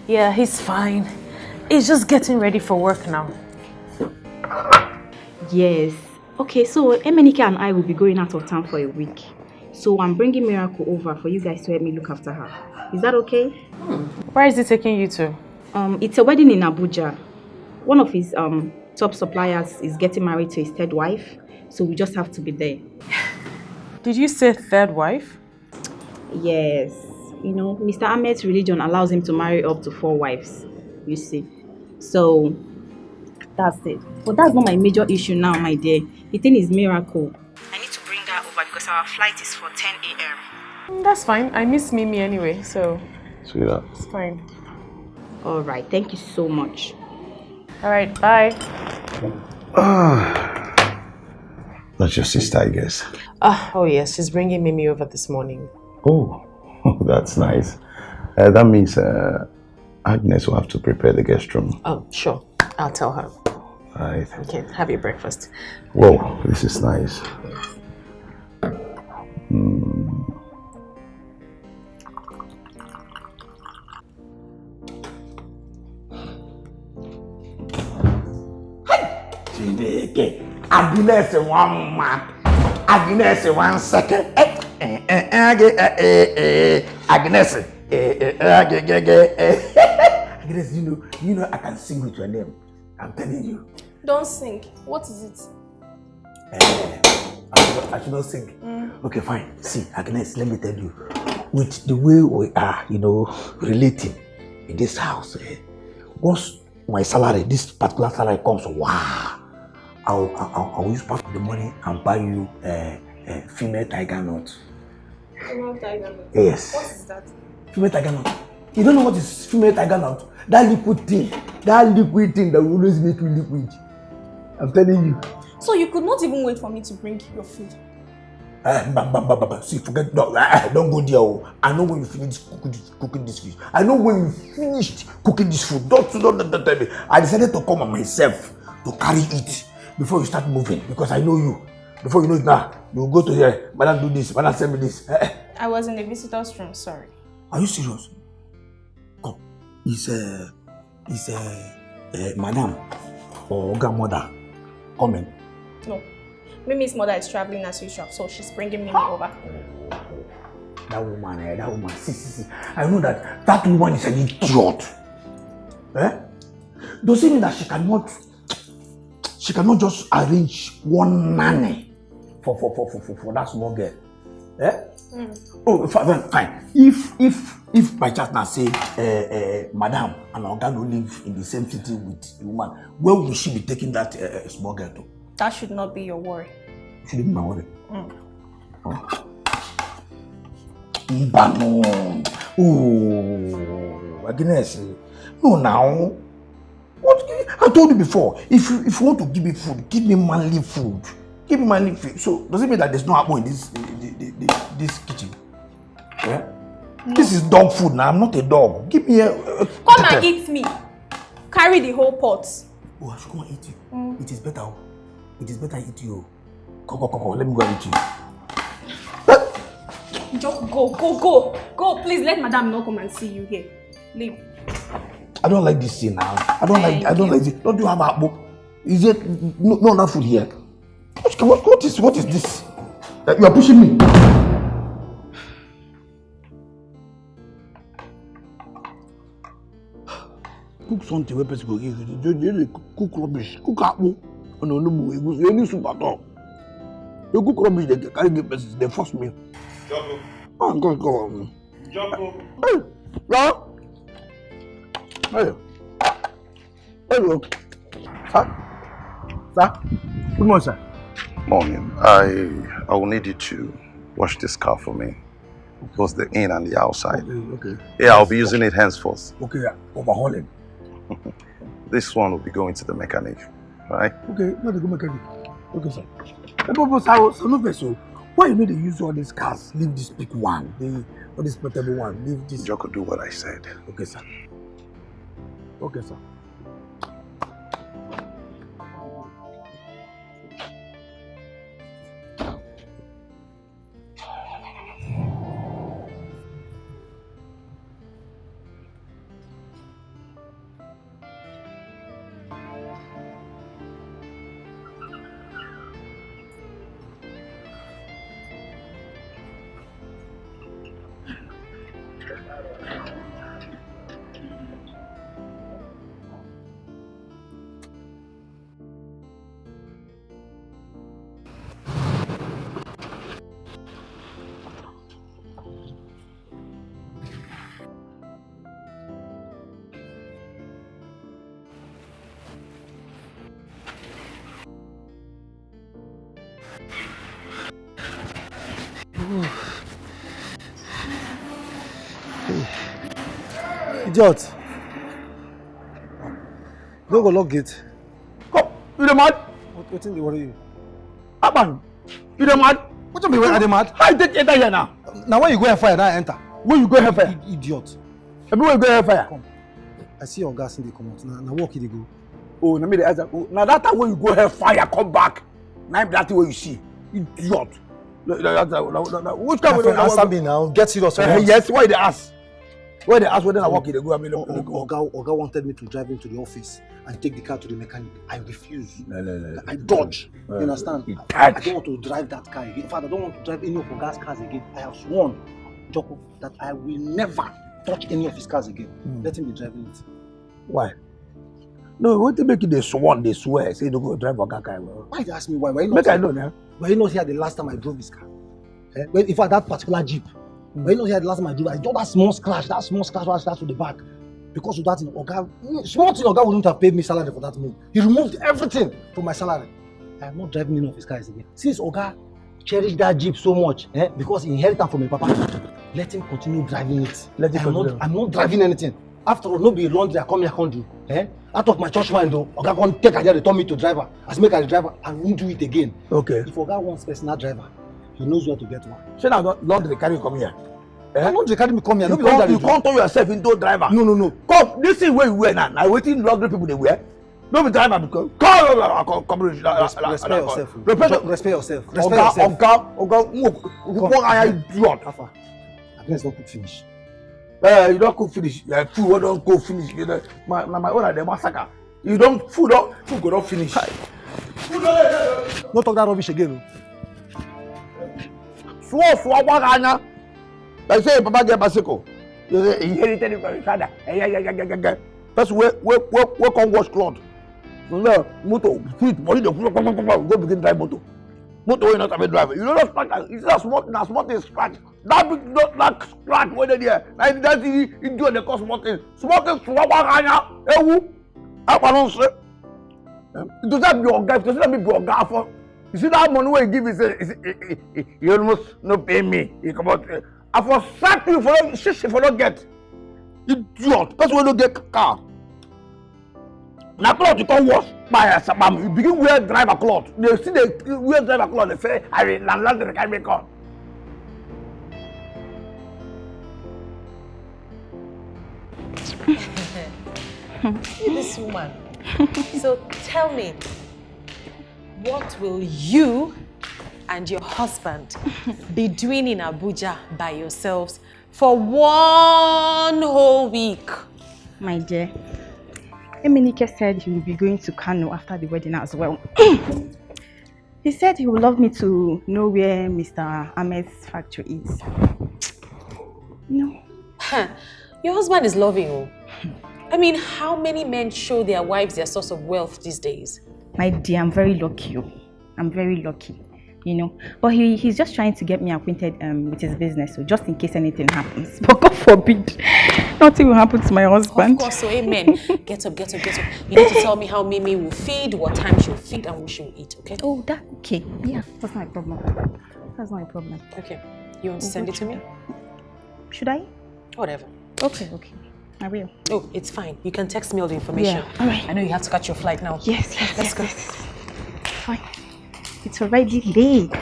Yeah, he's fine. He's just getting ready for work now. Yes. Okay, so Emenike and I will be going out of town for a week. So I'm bringing Miracle over for you guys to help me look after her. Is that okay? Where is he taking you to? It's a wedding in Abuja. One of his top suppliers is getting married to his third wife, so we just have to be there. Did you say third wife? Yes. You know, Mr. Ahmed's religion allows him to marry up to 4 wives, you see. So that's it. But that's not my major issue now, my dear. The thing is Miracle. I need to bring her over because our flight is for 10 a.m. That's fine. I miss Mimi anyway, so Sweetheart. it's fine. All right. Thank you so much. All right, bye. That's your sister, I guess. Oh yes, she's bringing Mimi over this morning. Oh, that's nice. That means Agnes will have to prepare the guest room. Oh, sure. I'll tell her. Right. Okay, have your breakfast. Whoa, this is nice. Agnes 1 month. Agnes 1 second. Agnes. Agnes, you know I can sing with your name. I'm telling you. Don't sing. What is it? I should not sing. Okay, fine. See, Agnes, let me tell you. With the way we are, relating in this house, once my salary, this particular salary comes, wow, I'll use part of the money and buy you a female tiger nut. Female tiger nut? Yes. What is that? Female tiger nut. You don't know what is female tiger nut? That liquid thing that will always make you liquid. I'm telling you. So you could not even wait for me to bring your food? See, forget, don't go there. I know when you finish cooking this fish. I know when you finished cooking this food. Don't tell me. I decided to come on myself to carry it before you start moving because I know you. Before you know it now, you go to here. Madam, do this. Madam, send me this. I was in the visitor's room. Sorry. Are you serious? Come. It's madam or grandmother coming. No. Mimi's mother is traveling as usual, so she's bringing Mimi over. That woman. See. I know that woman is an idiot. Does it mean that she cannot just arrange one nanny for that small girl? Oh, fine. If by chance now say madam and Oga no live in the same city with the woman, where will she be taking that small girl to? That should not be your worry. Shouldn't be my worry. Oh, Agnes. No, now. What? I told you before. If you want to give me food, give me manly food. Give me manly food. So does it mean that there's no apple in this kitchen? Yeah? No. This is dog food now. I'm not a dog. Give me a. Come and eat me. Carry the whole pot. Oh, I should come and eat you. It is better. It is better I eat you. Come. Let me go and eat you. Just go. Go, please. Let madam not come and see you here. Leave. I don't like this scene now. I don't like this. Don't you have apple? Is it no other food here? What is this? You are pushing me. Cook something where people go eat. You cook rubbish. Cook apple. No, you need soup at all. You cook rubbish, they carry the person, they force me. Jumbo. Oh, go on. Jumbo. Hey, no. Hey. Hello. Sir? Good morning, sir. Morning. I will need you to wash this car for me. Both the in and the outside. Okay. Yeah, I'll be using it henceforth. Okay, overhauling. This one will be going to the mechanic, right? Okay, no, the good mechanic. Okay, sir. So, why you need to use all these cars? Leave this big one, all this portable one. Leave this. Joko, do what I said. Okay, sir. Okay, sir. Idiot. Don't go lock gate. Come, you the mad? What thing they worry you? Aban, you the mad? What you mean when I mad? How you take enter here now? Now when you go and fire, now enter. Where you go hellfire? Idiot. Everywhere you go hellfire. Come. I see your gas in the come out. Now walk it they go. Oh, na me the answer. Oh, now that time when you go hellfire, come back. Now that thing where you see. Idiot. Which kind of answer me now? Get serious. Yes, why they ask? Why they ask whether I walk in the go? I mean, Oga wanted me to drive into the office and take the car to the mechanic. I refuse. No. I dodge. You understand? I don't want to drive that car again. In fact, I don't want to drive any of Oga's cars again. I have sworn, Joko, that I will never touch any of his cars again. Let him be driving it. Why? No, what they make it they sworn, they swear. Say don't go drive Oga car. Why they ask me why? Why you Make not I know now. Were you not here the last time I drove his car? When, in fact, that particular Jeep. Were you not here the last time I drove? I got that small scratch was to the back. Because of that, Oga, small thing, Oga wouldn't have paid me salary for that move. He removed everything from my salary. I am not driving any of his cars again. Since Oga cherished that Jeep so much, because he inherited it from his papa, let him continue driving it. I'm not driving anything. After all, no be laundry I come here and do. Out of my church mind though, Oga can't take idea, they turn me to driver. As make a driver, I won't do it again. Okay. If Oga wants personal driver, he knows where to get one. Say now laundry carry you come here. Laundry carry me come here. You can't turn yourself into driver. No. Come, this is where you wear now. Now waiting laundry people they wear. Don't be driver because come respect yourself. Respect yourself. Oga, idiot. Alpha, I guess don't cook finish. You don't cook finish. Food don't go finish. My own the massacre. You don't food go don't finish. Don't talk that rubbish again. Swa waganya. Like say Papa get bicycle. You say inherited it from his father. That's where come wash cloth. No, motor, feet, body, go begin drive motor. Motor will not have a driver. You know that scratch. It's not small thing scratch. That big that scratch whether there. Like that he do the cost small thing. Small thing swa waganya. Ewu. I don't say. It doesn't be your guy. It doesn't be your guy for. You see that money where he give is you almost no pay me. He come out. I for sack you for not get. Idiot. That's why you don't get car. Now cloth you can't wash by a sabam. You begin wear driver cloth. They see they wear driver cloth. They say I will land the carry car. This woman. So tell me, what will you and your husband be doing in Abuja by yourselves for 1 whole week? My dear, Emenike said he will be going to Kano after the wedding as well. He said he would love me to know where Mr. Ahmed's factory is. No. Your husband is loving you. I mean, how many men show their wives their source of wealth these days? My dear, I'm very lucky. I'm very lucky, you know. But he's just trying to get me acquainted with his business, so just in case anything happens. But God forbid, nothing will happen to my husband. Of course, so amen. Get up. You need to tell me how Mimi will feed, what time she'll feed, and what she'll eat, okay? Oh, that okay. Yeah, that's not a problem. That's not a problem. Okay. You want to send it to me? Should I? Whatever. Okay. I will. Oh, it's fine. You can text me all the information. Yeah, all right. I know you have to catch your flight now. Yes. Let's go. Fine. It's already late.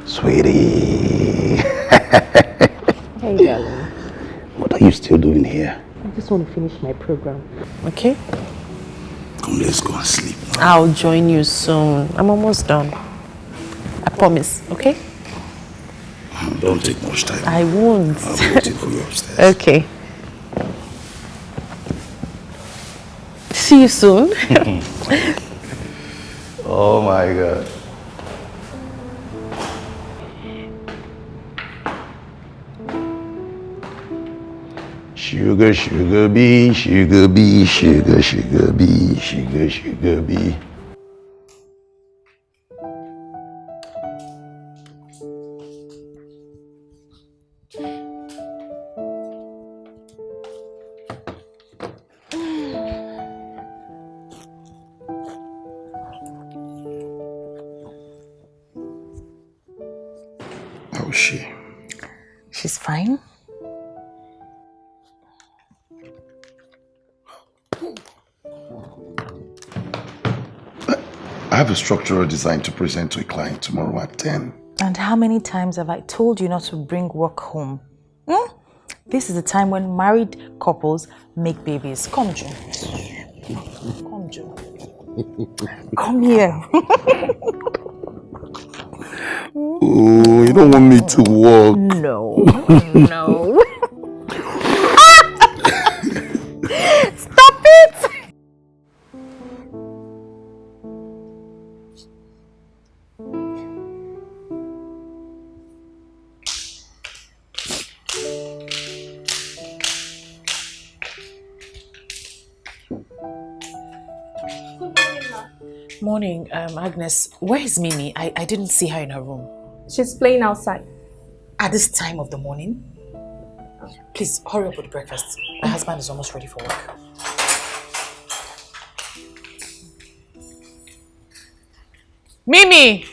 Sweetie. Hey, darling. What are you still doing here? I just want to finish my program. Okay? Come, let's go and sleep. I'll join you soon. I'm almost done. I promise, okay? Don't take much time. I won't. I'll be waiting for you upstairs. Okay. See you soon. Oh my God. Sugar, sugar bee, sugar bee, sugar, sugar bee, sugar, sugar bee. How is she? She's fine. I have a structural design to present to a client tomorrow at 10. And how many times have I told you not to bring work home? This is the time when married couples make babies. Come, Joe. Come, Joe. Come here. Oh, you don't want me to walk. No. No. Stop it! Morning, Agnes. Where is Mimi? I didn't see her in her room. She's playing outside. At this time of the morning? Please, hurry up with breakfast. My husband is almost ready for work. Mimi!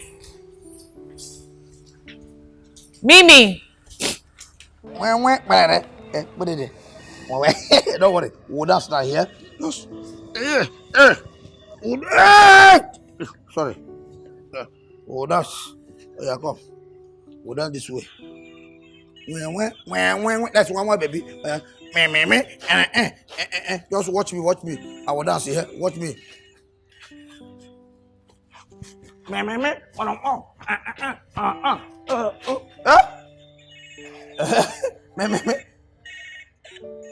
Mimi! What is it? Don't worry. That's not here. Just, sorry. That's. Yeah, come. Down this way. That's one more, baby. Just watch me, watch me. I will dance here. Watch me.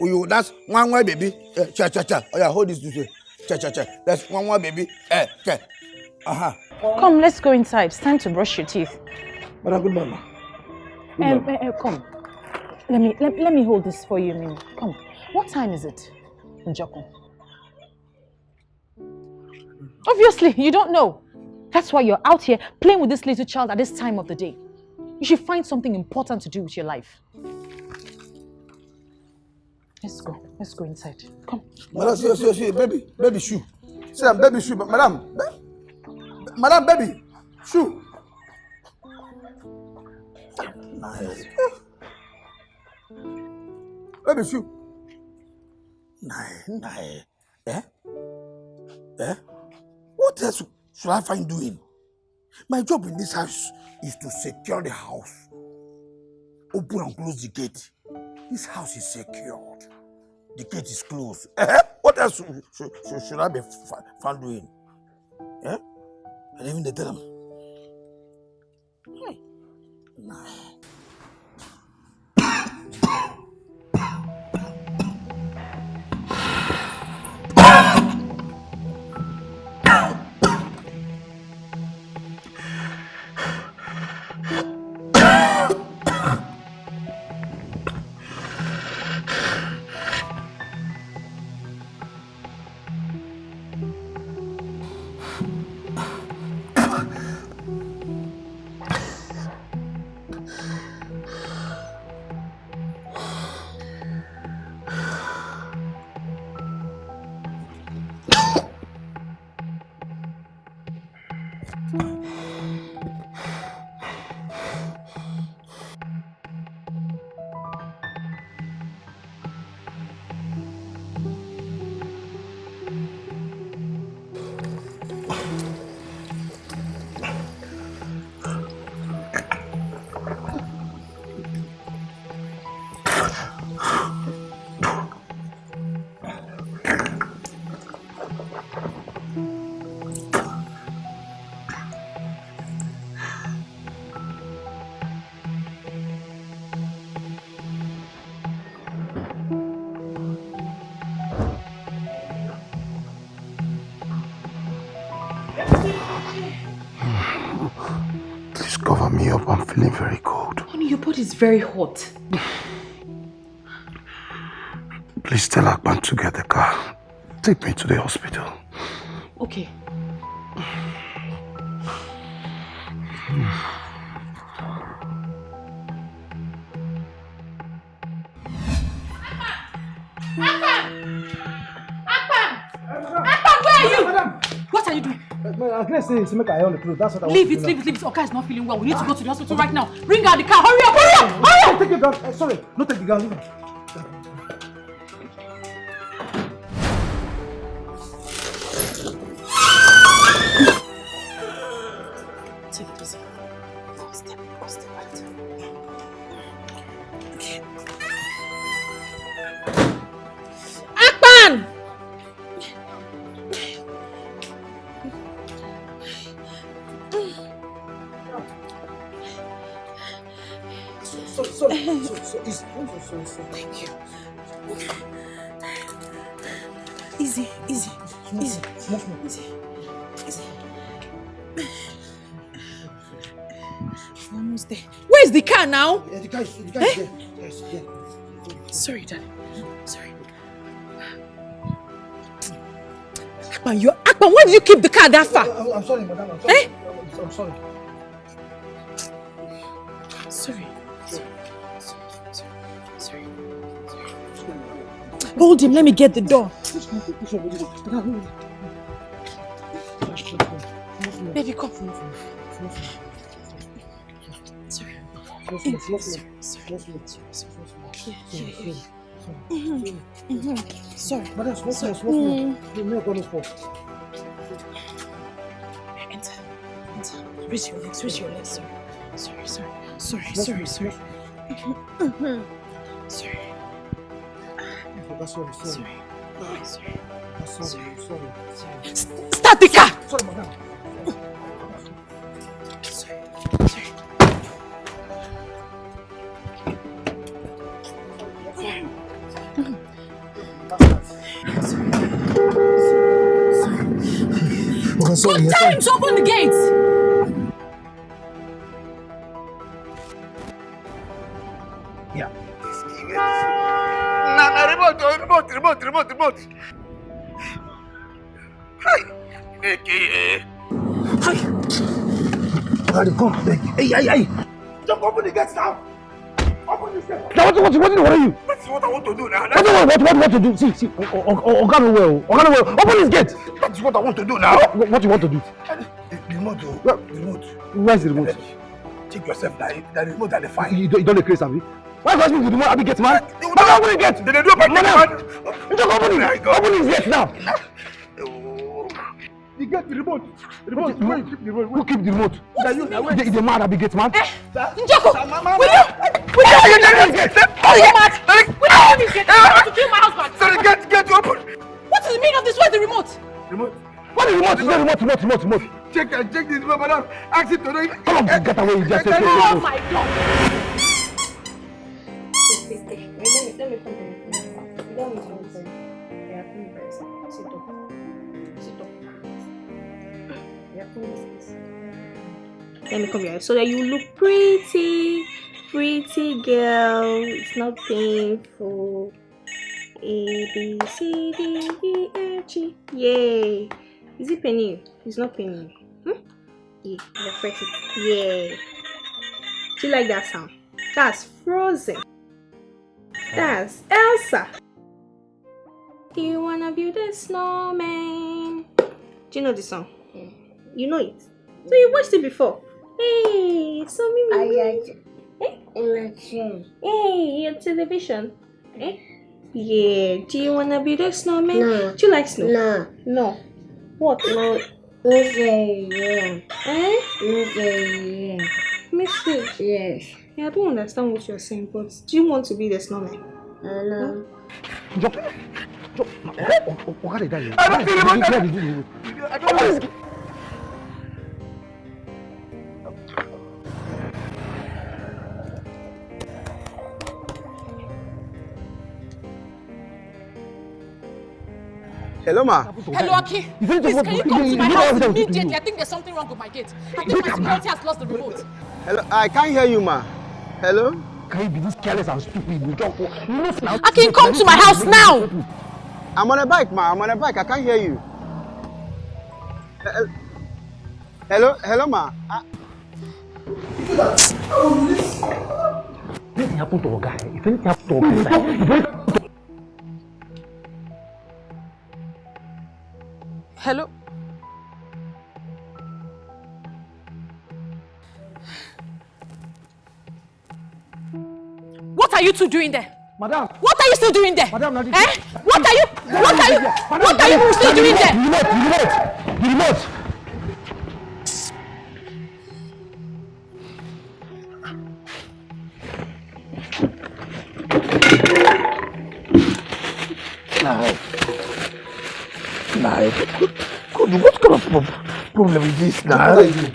You that's one way, baby. Cha cha cha. Oh yeah, hold this way. Cha cha cha. That's one more, baby. Cha. Come, let's go inside. It's time to brush your teeth. Madam, good mama. Come. Let me hold this for you, Mimi. Come. What time is it, Njoko? Obviously, you don't know. That's why you're out here playing with this little child at this time of the day. You should find something important to do with your life. Let's go. Let's go inside. Come. Madam, see, baby shoe. See, baby shoe, madam. Madam, baby shoe. Nice. Baby shoe. Nice. What else should I find doing? My job in this house is to secure the house. Open and close the gate. This house is secured. The gate is closed. What else should I be found doing? And even they tell them. Nah. cover me up. I'm feeling very cold. Honey, your body is very hot. Please tell Akpan to get the car. Take me to the hospital. Okay. Where are you? Madam! What are you doing? Let's say make I on the clothes. That's what I Leave want it, to do leave it, leave it. Oka is not feeling well. We need to go to the hospital right now. Bring out the car. Hurry up, hurry up, hurry up! Take the gun. Sorry, not take the gun. Leave it. Take it easy. Step out. Okay. Akpan! Sorry. Thank you. Easy. Small. We're almost there. Where's the car now? Yeah, the guy is there. Yes, yeah. Sorry, darling. Sorry. Akpan, why did you keep the car that far? I'm sorry, madam. I'm sorry. I'm sorry. Sorry. Hold him, let me get the door. Baby, come. Sorry. Sorry. Madam, small. No, go for. Enter. Raise your legs. Sorry. Sorry. Start the car! Sorry, madam. Sorry. Sorry. Tell him to open the gate! Yeah. Remote. Hi. Come. Hey. Just open the gate now. Open this gate. Now, what are you? That's what I want to do now. What to do? See. Oga no well. Open this gate. That's what I want to do now. What you want to do? The remote. Where's the remote? Check yourself now. The remote and the fine. You don't decrease, Abi. Why you asking me to do more Abi gate, man? Why open the gate? They do a man. You just open it. Open this gate now. You get the remote. Where you keep the remote? Who keep the remote? It's a mad Abi gate, man. Njoko! Will you? To kill my husband! Sorry, get open. What is the meaning of this? Where's the remote? Remote. What is the remote? Check this remote, madam. Ask it to do it. Come on, get away. You just Oh my God! Let me come to you. Let me come to you. Yeah, come first. Sit up. Yeah, come this. Let me come here so that you look pretty girl. It's not painful. A, B, C, D, E, F, G. Yay. Is it paining you? It's not paining you. Yeah, let's press it. Yeah. Do you like that sound? That's Frozen. That's Elsa. Do you wanna build a snowman? Do you know this song? Yeah. You know it? So you watched it before? Hey, so Mimi. I like it. Hey, your television. Eh? Yeah. Do you wanna build a snowman? No. Do you like snow? No. No. What? No. Yeah. Eh? Yeah. Missy. Yes. Yeah, I don't understand what you're saying, but do you want to be the snowman? No. What did I I don't see remote. I don't know. Hello, ma. Hello, Aki. Please, can you come to my house immediately? I think there's something wrong with my gate. I think my security has lost the remote. Hello, I can't hear you, ma. Hello? Can you be this careless and stupid? You talk. Aki, come to my house now. I'm on a bike, ma. I'm on a bike. I can't hear you. Hello, ma. If anything happened to a guy, if anything happened to a guy, Hello? What are you two doing there? Madam. What are you still doing there? Madam, What are you still doing there? The remote. Nah, what kind of problem is this now? What are you doing?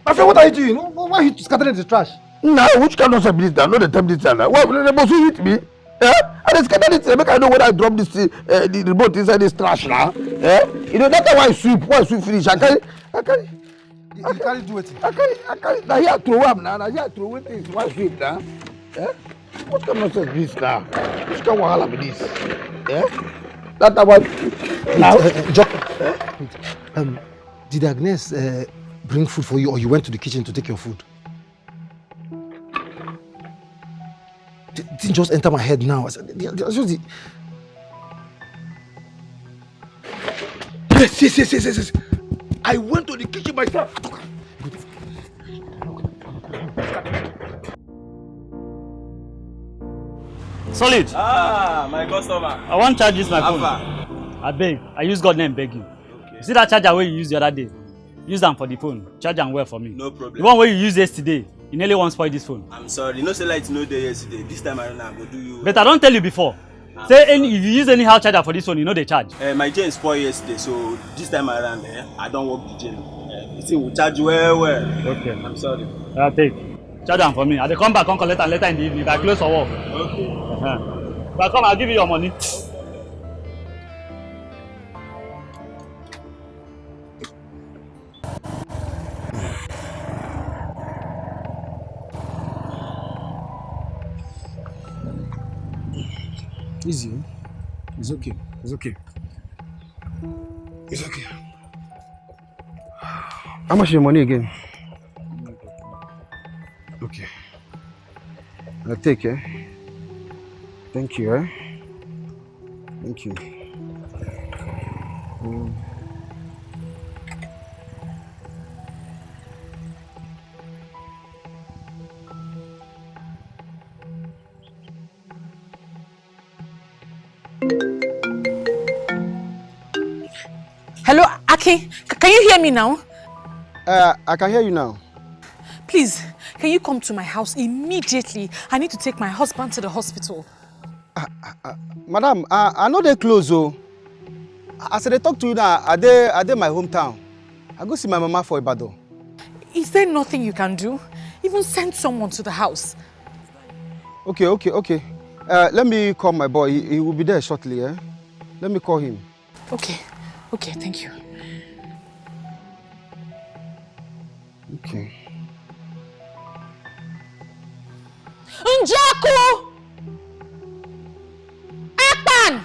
My friend, what are you doing? Why are you scattering the trash? Nah, which kind of service now? Not the time this time. Why they must hit me? I just scatter it. Make I know when I drop this the remote inside this trash now. You know that's why I sweep. Why I sweep finish? I carry. You can't do it. I carry. Now here I throw up now. Now here I throw away things. Why I sweep now? What kind of service this now? Which kind of wahala be this? That's why. Now, did Agnes bring food for you, or you went to the kitchen to take your food? Didn't just enter my head now. I said, Yes. I went to the kitchen myself. Solid. My customer. I want to charge this my phone. I beg. I use God name beg you. Okay. You see that charger where you used the other day? Use them for the phone. Charge them well for me. No problem. The one where you used yesterday, you nearly won't spoil this phone. I'm sorry. No say light no day yesterday. This time around I go do you. But I don't tell you before. Say if you use anyhow charger for this one, you know they charge. My chain spoiled yesterday, so this time around I don't work the chain. You see, we charge well. Okay. I'm sorry. I'll take. Charge them for me. I'll come back and collect and later in the evening. If I close for work. Okay. But come, I'll give you your money. Easy. It's okay. How much is your money again? Okay. I'll take it. Thank you, Thank you. Hello, Aki. Can you hear me now? I can hear you now. Please, can you come to my house immediately? I need to take my husband to the hospital. Madam, I know they close, oh. As they talk to you now, are they my hometown? I go see my mama for Ibadan. Is there nothing you can do? Even send someone to the house. Okay. Let me call my boy. He will be there shortly, Let me call him. Okay, thank you. Okay. Njaku! Akpan!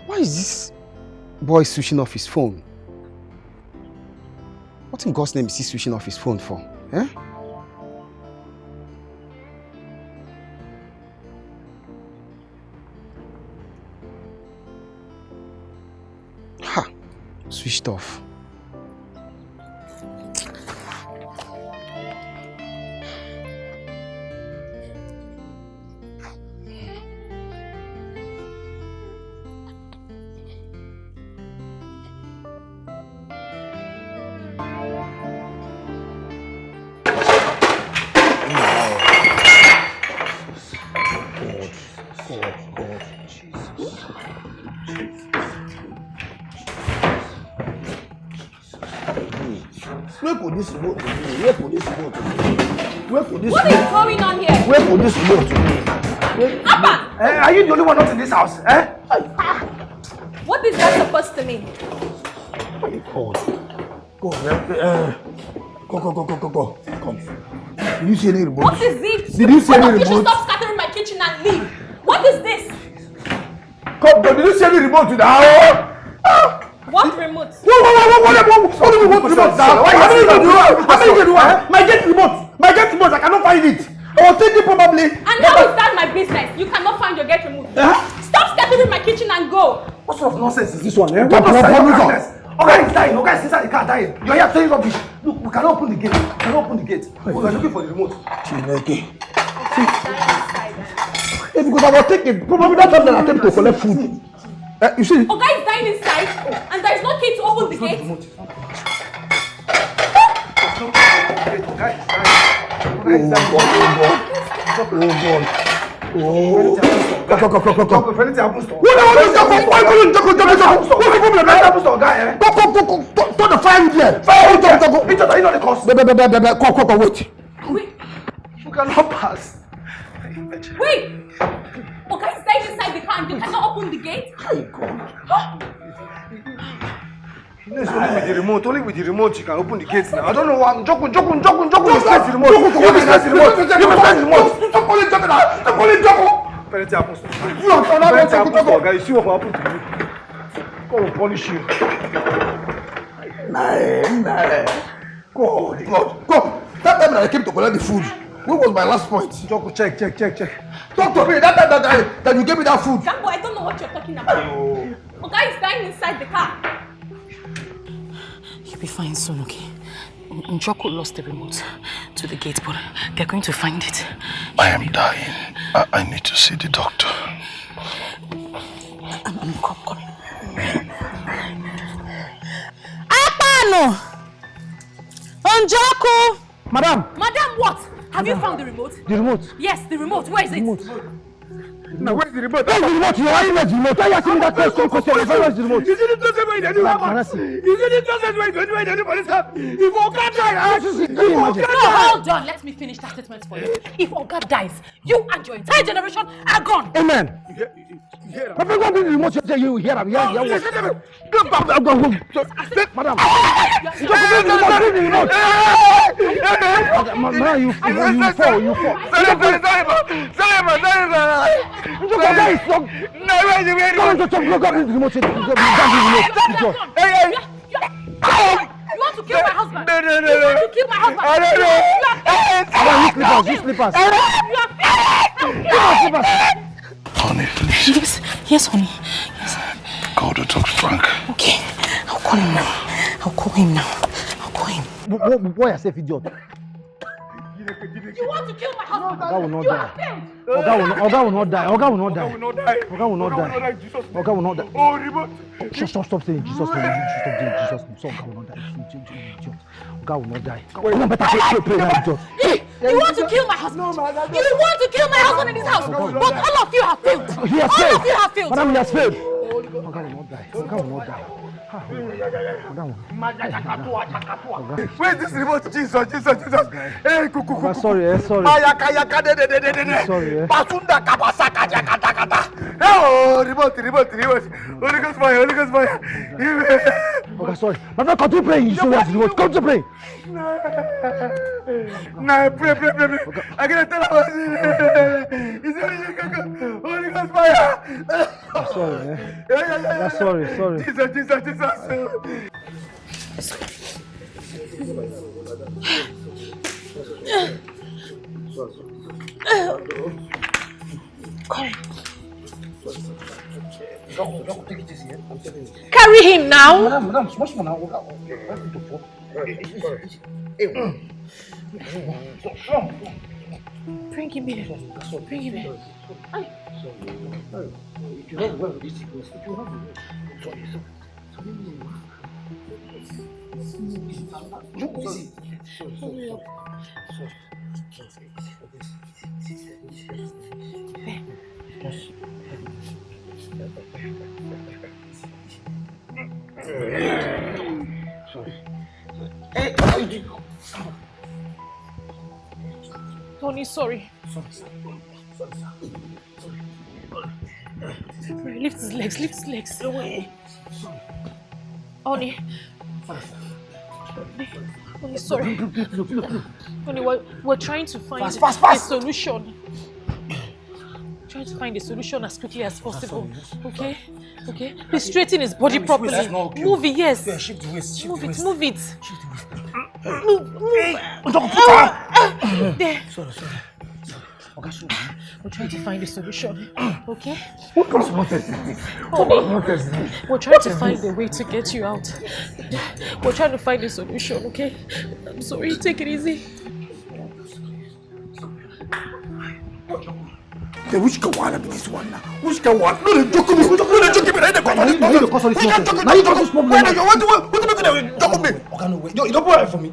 Why is this boy switching off his phone? What in God's name is he switching off his phone for? Switched off. Where could this remote be? Where could this remote be? Where could this What is going on here? Where could this remote be? Abba! Are you the only one not in this house? What is that supposed to mean? Go. Come. Did you see any remote? What is it? Did you see any remote? You should stop scattering my kitchen and leave. What is this? Come, did you see any remote in the house? What remote? What do you want remote now? How many do you have? My gate remote, I cannot find it. I was thinking probably. And how is that my business? You cannot find your gate remote. Stop scattering my kitchen and go. What sort of nonsense is this one? What Okay, is dying. Okay, inside the car dying. You're here saying rubbish. Look, we cannot open the gate. We are looking for the remote. Chineke. Because I was thinking, probably that time that I attempt to collect food. You see? Okay, is dying inside, and there is no key to open the gate. Turn the fire there. Wait. You cannot pass. Wait! Okay, stay inside the car and you cannot open the gate? It's only with the remote you can open the gates now. I don't know why. Joko, misplace the remote. You misplace the remote. Penalty happens to you. You see what will happen to you. God will punish you. Nah. God. That time that I came to collect the food, what was my last point? Joko, check. Talk to me. That you gave me that food. Gambo, I don't know what you're talking about. Okay, is dying inside the car. You'll be fine soon, okay? Njoko lost the remote to the gate, but they're going to find it. I am dying. I need to see the doctor. I'm coming. Apano! Njoko! Madam, what? Have you found the remote? The remote? Yes, the remote. Where is it? Now, where's the remote? Where's the remote? Why is the remote? Why are you asking me that question? Where's the remote? Is it the way they do it? If Oga dies, No, hold on. Let me finish that statement for you. If Oga dies, you and your entire generation are gone. Amen. But what is the remote? You say you hear him. Madam. You just you fall. You want to kill my husband? No. You want to kill my husband? I don't know. Use slippers. Honey, please. Yes, honey. Yes. Call the Dr. Frank. Okay, I'll call him now. Why I say idiot? You want to kill my husband? Oga will not You die. have failed. Oga will not die. Oga will not die. Oh, remote. Stop saying Jesus name. Stop saying Jesus name. So Oga will not die. Oga will not die. Oga better pray now, idiot. You want to kill my husband? You want to kill my husband in this house? But all of you have failed. He has All failed. of you have failed. Madam, he has failed. Oga will not die. Where's this remote? Jesus. Hey, kuku. Sorry. Mayaka de. Sorry. Basunda kabasaka jakata. Oh, remote. Holy Ghost fire. Oga, sorry. Madam, continue praying. You say where's the remote? Continue praying. Nah, pray. I gotta tell her. Holy Ghost fire. Sorry. Yeah. Sorry. Jesus. Carry him now. Madam, much more now. Bring him here. sorry. Sorry, sir. Sorry, sir. Sorry. Lift his legs, lift his legs. Sorry. Honey. Sorry, sir. Honey, sorry. Honey, we're trying to find Fast. a solution. Trying to find a solution as quickly as possible. Okay? Okay? Please straighten his body properly. Okay. Move it, yes. Yeah, shift the waist. Move it. Shift the waist. Move. There. Sorry. Okay, sorry. We're trying to find a solution. Okay? What is this? Honey, we're trying to find a way to get you out. We're trying to find a solution, okay? I'm sorry, take it easy. Hey, which Kawana be this one now? Which Kawana? No, they joke me. No, they joke me. Now you cause all this nonsense. Now you cause this problem. What do you joke me? Okay, no way. You don't put it for me.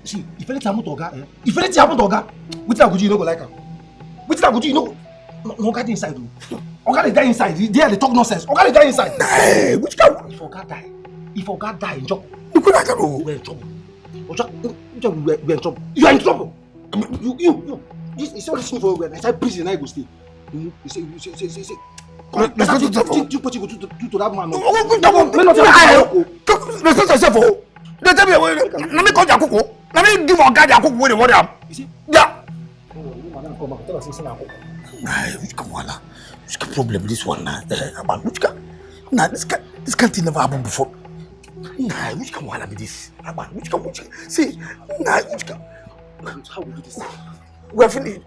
See, if anything happen to Oga, if anything happen to Oga, which I go do, you no go like am. Which I go do, you know, no Oga dey inside o. Oga dey die inside. They talk nonsense. Oga dey die inside. Hey, which Kawana? If Oga die in trouble. You could like that. We're in trouble. We're in trouble. You are in trouble. You. This is all this for where inside prison I go stay. You say. Let's not do that for. Do what you go do to that man. Respect yourself, oh. They tell me, let me call Jakuko. Let me give a guy Jakuko with the water. You see? Yeah. Hey, which Kawana? Which problem this one now? Which guy? Nah, this can't never happen before. Nah, which Kawana be this? Which Kawana? See, nah, which Kawana? How we do this? We're finished.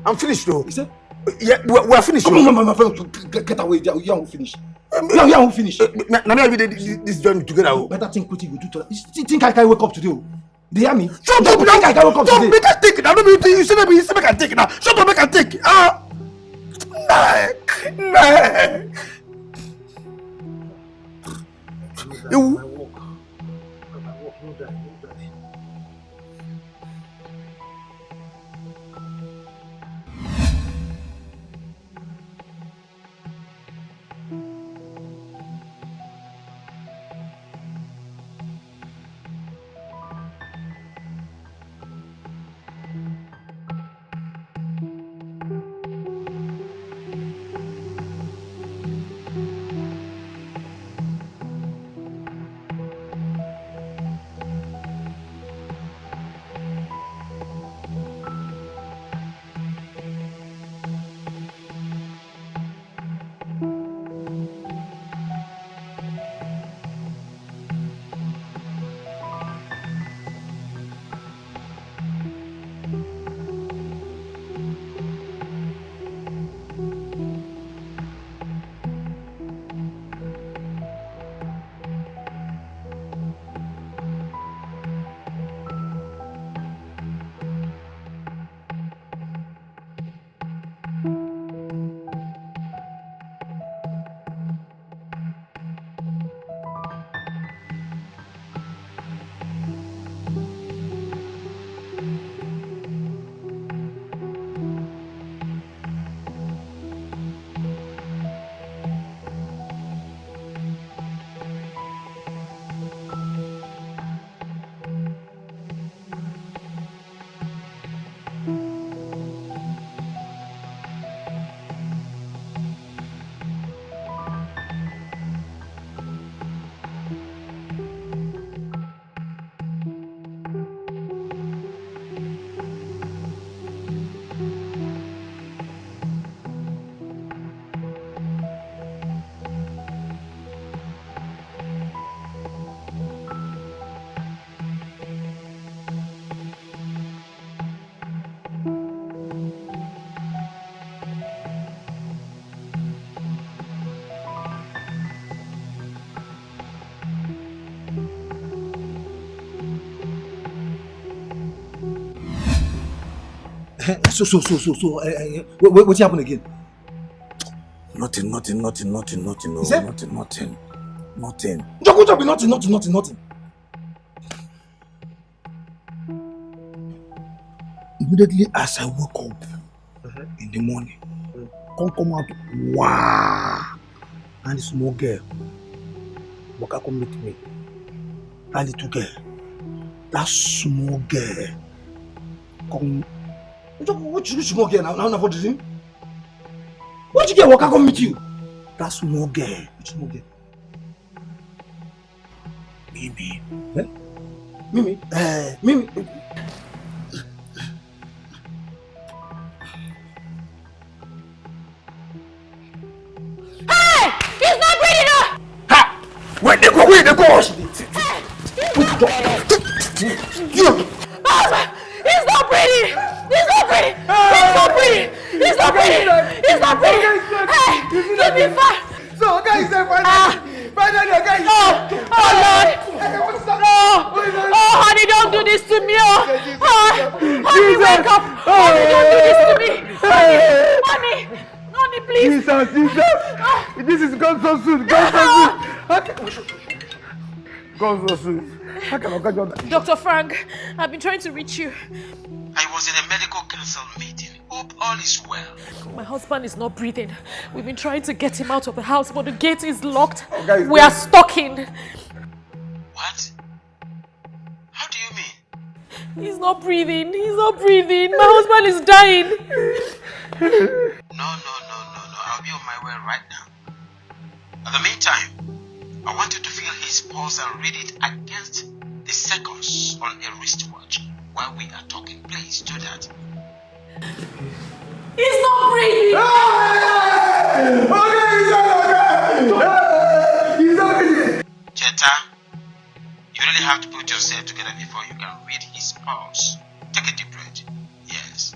I'm finished though. You said? Yeah, we're finished. My friend, get away. You are finish. You are finish. Now every day this journey together. Better think what you go do to that. Think I can wake up today. They hear me? Shut up! Think I can wake up today. Don't make us take it. I don't mean you say make I take it now. Shut up, make I take it. Nah. You. So, what happened again? Nothing. No, Is that? nothing. Job be nothing. Immediately as I woke up in the morning, come out, wow, and the small girl, Boka come meet me. That little girl, that small girl, come Which small girl now for the What you get work come meet you? That small girl. Which small girl? Mimi. Eh? Mimi. Mimi. Hey! He's not breathing up! Ha! Where they go? Hey! He's not breathing! He's not breathing! He's not breathing! He's not breathing! He's not breathing! Hey! Give me fire! So, guys, finally, guys. Oh, Lord! No! Oh, honey, don't do this to me! Honey, wake up! Honey, don't do this to me! Honey, please! Jesus! This is gone so soon! Gone so soon! How can I get you? Dr. Frank, I've been trying to reach you. I was in a medical council meeting. Hope all is well. My husband is not breathing. We've been trying to get him out of the house, but the gate is locked. Guys, we are stuck in. What? How do you mean? He's not breathing. He's not breathing. My husband is dying. No. I'll be on my way right now. In the meantime, I want you to feel his pulse and read it against the seconds on a wristwatch while we are talking. Please do that. He's not breathing. He's not breathing. Cheta, you really have to put yourself together before you can read his pulse. Take a deep breath. Yes.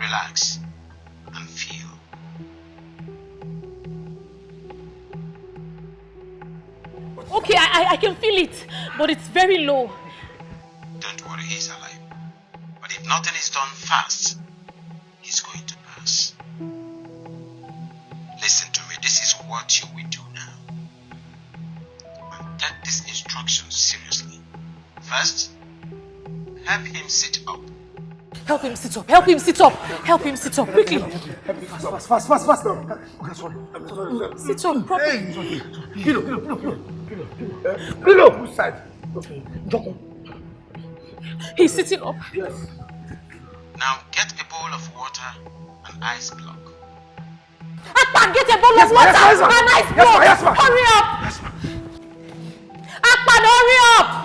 Relax and feel. Okay, I can feel it, but it's very low. Don't worry, he's alive. But if nothing is done fast, he's going to pass. Listen to me, this is what you will do now. And take these instructions seriously. First, help him sit up. Help him sit up. Help him sit up. Help him sit up. Quickly. Fast. Okay, sorry. Sit up properly. Pillow. Which side? Okay. He's sitting up. Yes. Now get a bowl of water and ice block. Akpan, get a bowl of water and ice block. Yes, ma'am. Hurry up. Yes, ma'am. Akpan, hurry up.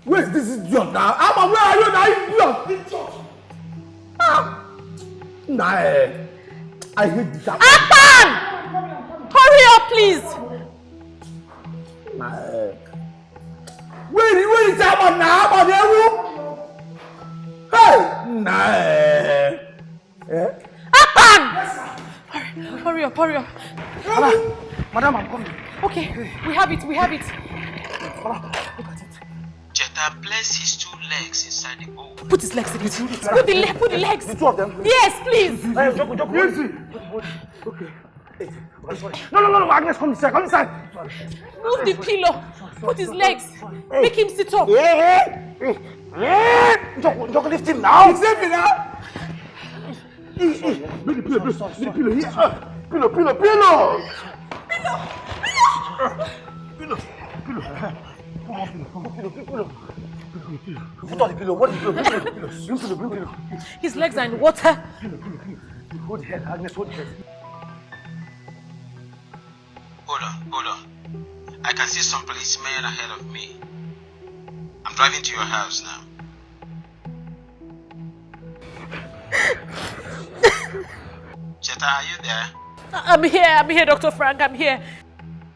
Where's this idiot now? Amma, where are you now, idiot? Nah, I hate this. Akpan! Hurry up, please. Where is Amma now? Amma, hey! Akpan! Hurry up. Madam, I'm coming. Okay, we have it. Look at it. Cheta, place his two legs inside the bowl. Put his legs in it. Put the legs. The two of them. Yes, please. Hey, Joko. Easy. Okay. Sorry. No, Agnes, come inside. Sorry. Move the pillow. Put his legs. Make him sit up. Joko, lift him now. He's safe now. Bring the pillow here. Pillow. Put on the pillow. What is the pillow? Bring pillow. His legs are in water. Hold the head, Agnes, hold the head. Hold on. I can see some policemen ahead of me. I'm driving to your house now. Cheta, are you there? I'm here, Dr. Frank. I'm here.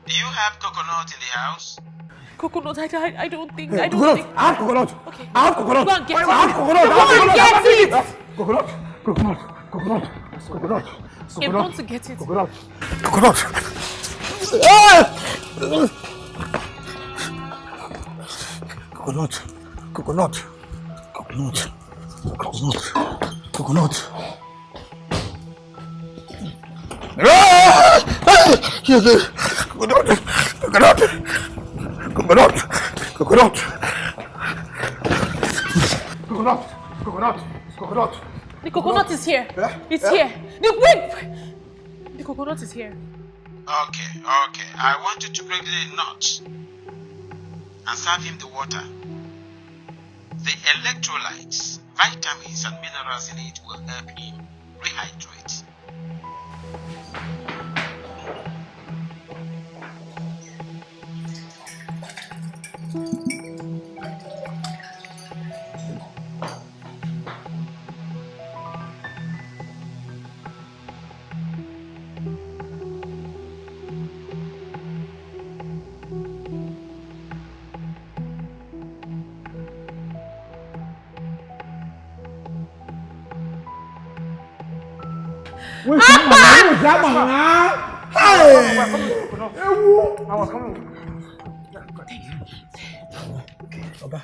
Do you have coconut in the house? Coconut? I don't think. I have coconut. Okay. I have coconut. Go and get it. I have coconut. Coconut. I'm going to get it. Coconut. Coconut. Coconut. The coconut is here. It's here. The coconut is here. Okay. I want you to break the nut and serve him the water. The electrolytes, vitamins, and minerals in it will help him rehydrate. Where's that man? Hey! I was coming. Okay, Oga.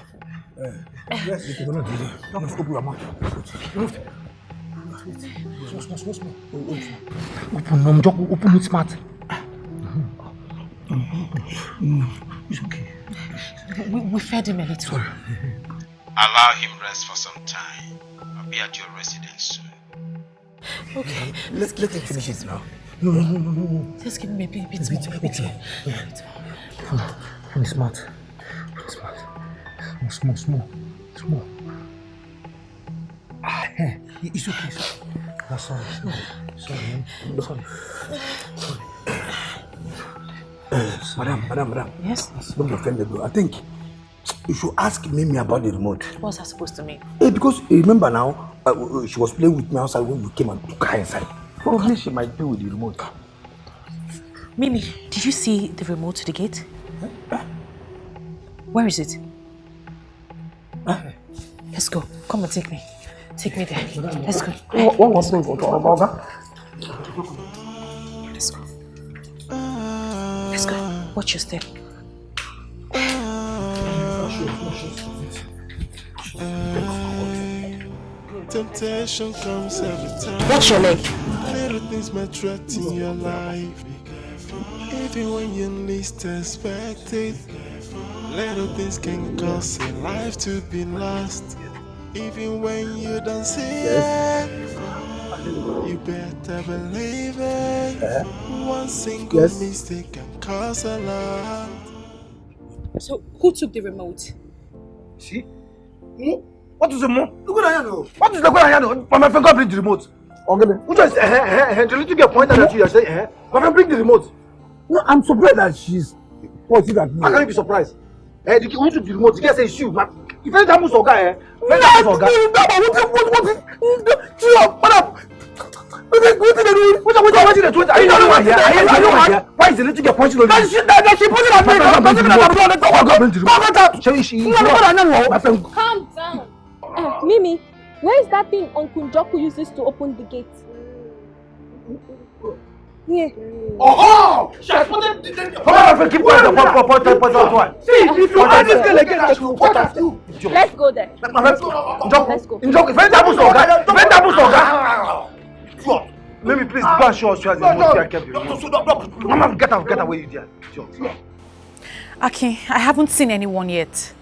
Yes, you don't do it. Don't open your mouth. Small. Open it smart. It's okay. We fed him a little. Sorry. Allow him rest for some time. I'll be at your residence soon. Okay. Let him finish it now. No. Just give him a bit more. Smart. Small. It's okay. That's sorry. Madam. Yes? Don't be offended though. I think you should ask Mimi about the remote. What's that supposed to mean? Because remember now, she was playing with me outside when you came and took her inside. Probably she might play with the remote. Mimi, did you see the remote to the gate? Where is it? Let's go. Come and take me. Take me there. Let's go. What was going on? Let's go. Let's go. Watch your step. Temptation comes every time. Watch your leg. Little things might threaten your life. Even when you least expect it. Little things can cause a life to be lost. Even when you don't see it. You better believe it. One single mistake can cause a lot. So, who took the remote? See? What is the remote? What is the remote? My friend, bring the remote. Okay. Who just the little girl pointed at you and said, my friend, bring the remote. No, I'm surprised that she's pointing at me. How can you be surprised? The who took the remote? The girl says it's you. If any time you saw guy, what why is the little girl pointing at me? She pointed at me. Calm down. Mimi, where is that thing Uncle Njoku uses to open the gate? Here. Oh! She has pointed. Keep quiet. See, if you ask this girl again, she will point at you. Let's go there. Let's go. Maybe please go and show us where the remote. Mama, get away, you dear. Okay, I haven't seen anyone yet.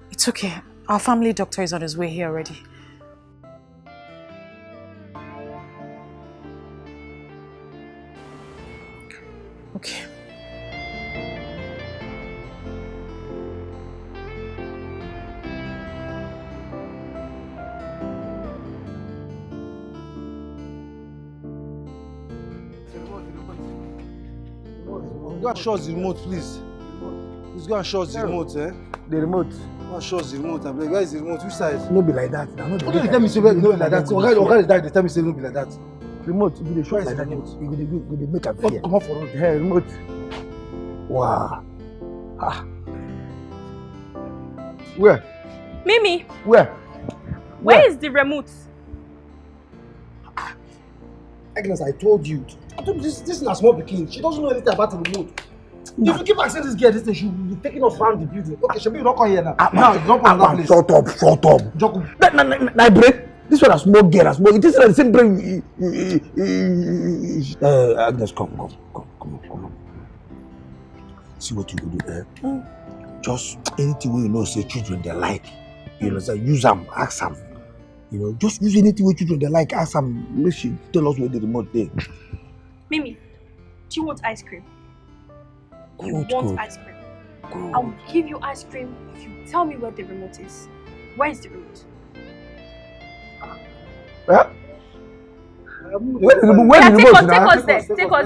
It's okay. Our family doctor is on his way here already. Okay. Go and show us the remote, please. Please go and show us the remote, eh? The remote. Go and show us the remote. Where is the remote? Which side? No be like that. What do you tell me? Say no be like that. Oga is that they tell me say no be like that. Remote, if you show like that, you dey make a fear. Come on for road. Hey, remote. Wow. Where? Mimi, Where where is the remote? Agnes, I told you. This is a small pikin. She doesn't know anything about the remote. If you keep asking this girl this thing, she will be taking us around the building. Okay, she'll be not come here now. Now, you don't come to that place. Shut up. Joku. My brain. This one a small girl, a small. It is the same brain. Agnes, come. See what you do there. Just anything we know say children they like. You know, say use them, ask them. You know, just use anything we children they like, ask them. Make she tell us where the remote there. Mimi, do you want ice cream? Good. Ice cream? Good. I'll give you ice cream if you tell me where the remote is. Where is the remote? Yeah? Take us there. Take us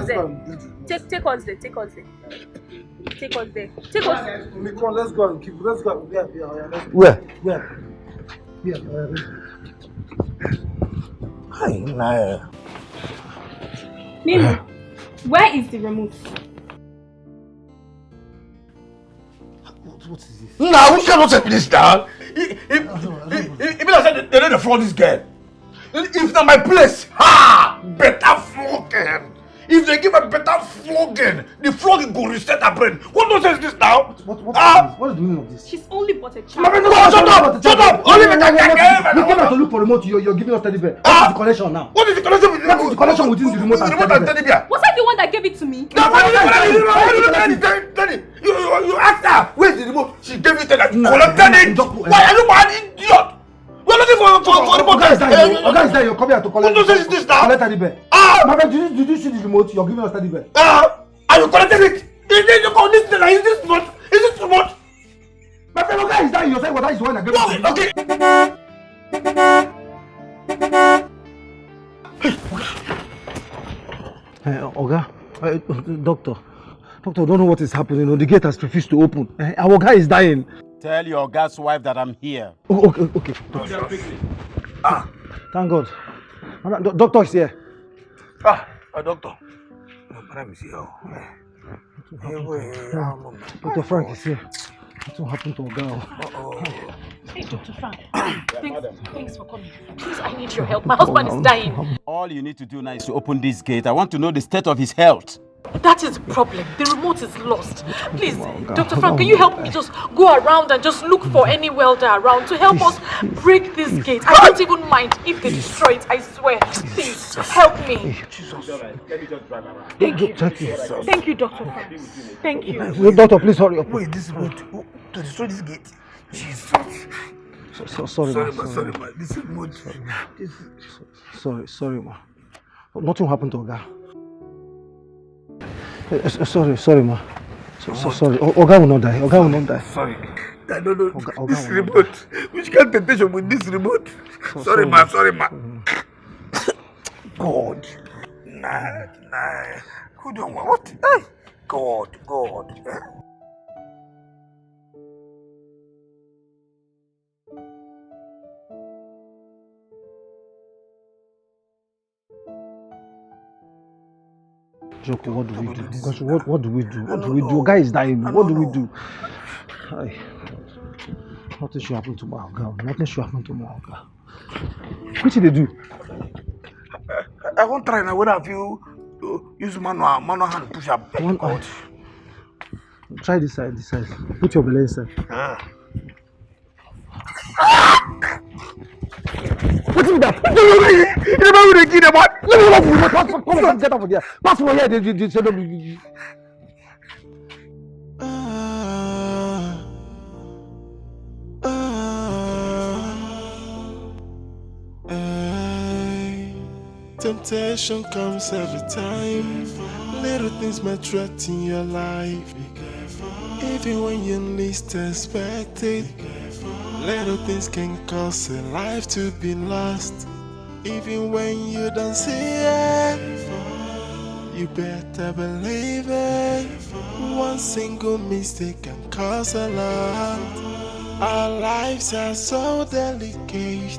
there. Let's go. Let's go. Where? Yeah. Hi, nah. Mimi, where is the remote? What is this? Nah, we cannot say this now. If I said they don't flog this girl. If not my place, better flogging. If they give a better flogging, the flogging go reset her brain. What nonsense is this now? What is the meaning of this? She's only but a child. Shut up! Only we came out to look for remote. You're giving us teddy bear. What is the connection now? What is the connection with the remote? What is the connection within the remote and teddy bear? Was I the one that gave it to me? You asked her, where's the remote? She gave it to her. Collected it. Why are you an idiot? We're looking for the remote. Oga is there. You're coming here to collect. What nonsense is this now? Collect teddy bear. My friend, did you see the remote? You're giving us teddy bear. Are you collecting it? Is this too much? Is it too much? My friend, Oga is there. You're saying what is the one that gave it to me? Okay. Oga, doctor, I don't know what is happening. The gate has refused to open. Our guy is dying. Tell your guy's wife that I'm here. Okay. Thank God. Doctor is here. Doctor. Madam is here. Dr. Frank is here. What happened to Oga? Hey, Dr. Frank. Thanks for coming. Please, I need your help. My husband is dying. All you need to do now is to open this gate. I want to know the state of his health. That is the problem. The remote is lost. Please, Dr. Frank, can you help me just go around and just look for any welder around to help us break this gate? I don't even mind if they destroy it, I swear. Please, help me. Let me just drive around. Thank you, Dr. Frank. Thank you. Doctor, please hurry up. Wait, this remote to destroy this gate. Jesus. Sorry, ma. This remote. Sorry, ma. Nothing happened to Oga. Sorry, ma. Sorry. Oga will not die. Sorry. I don't know. This remote. Which kind of temptation with this remote? Sorry, ma. God. Nah. Who don't want what? Hey. God. Joko, what do we do? Gosh, what do we do? Oga guy is dying. What do we do? Nothing should happen to my Oga. What did they do? I won't try now. What have you use manual hand push up? One out. Try this side. Put your belly inside. What is that? You never will give them what? Come on, get over there. Pass over here. They said Temptation comes every time. Little things might threaten your life. Even when you least expect it. Little things can cause a life to be lost. Even when you don't see it, you better believe it. One single mistake can cause a lot. Our lives are so delicate.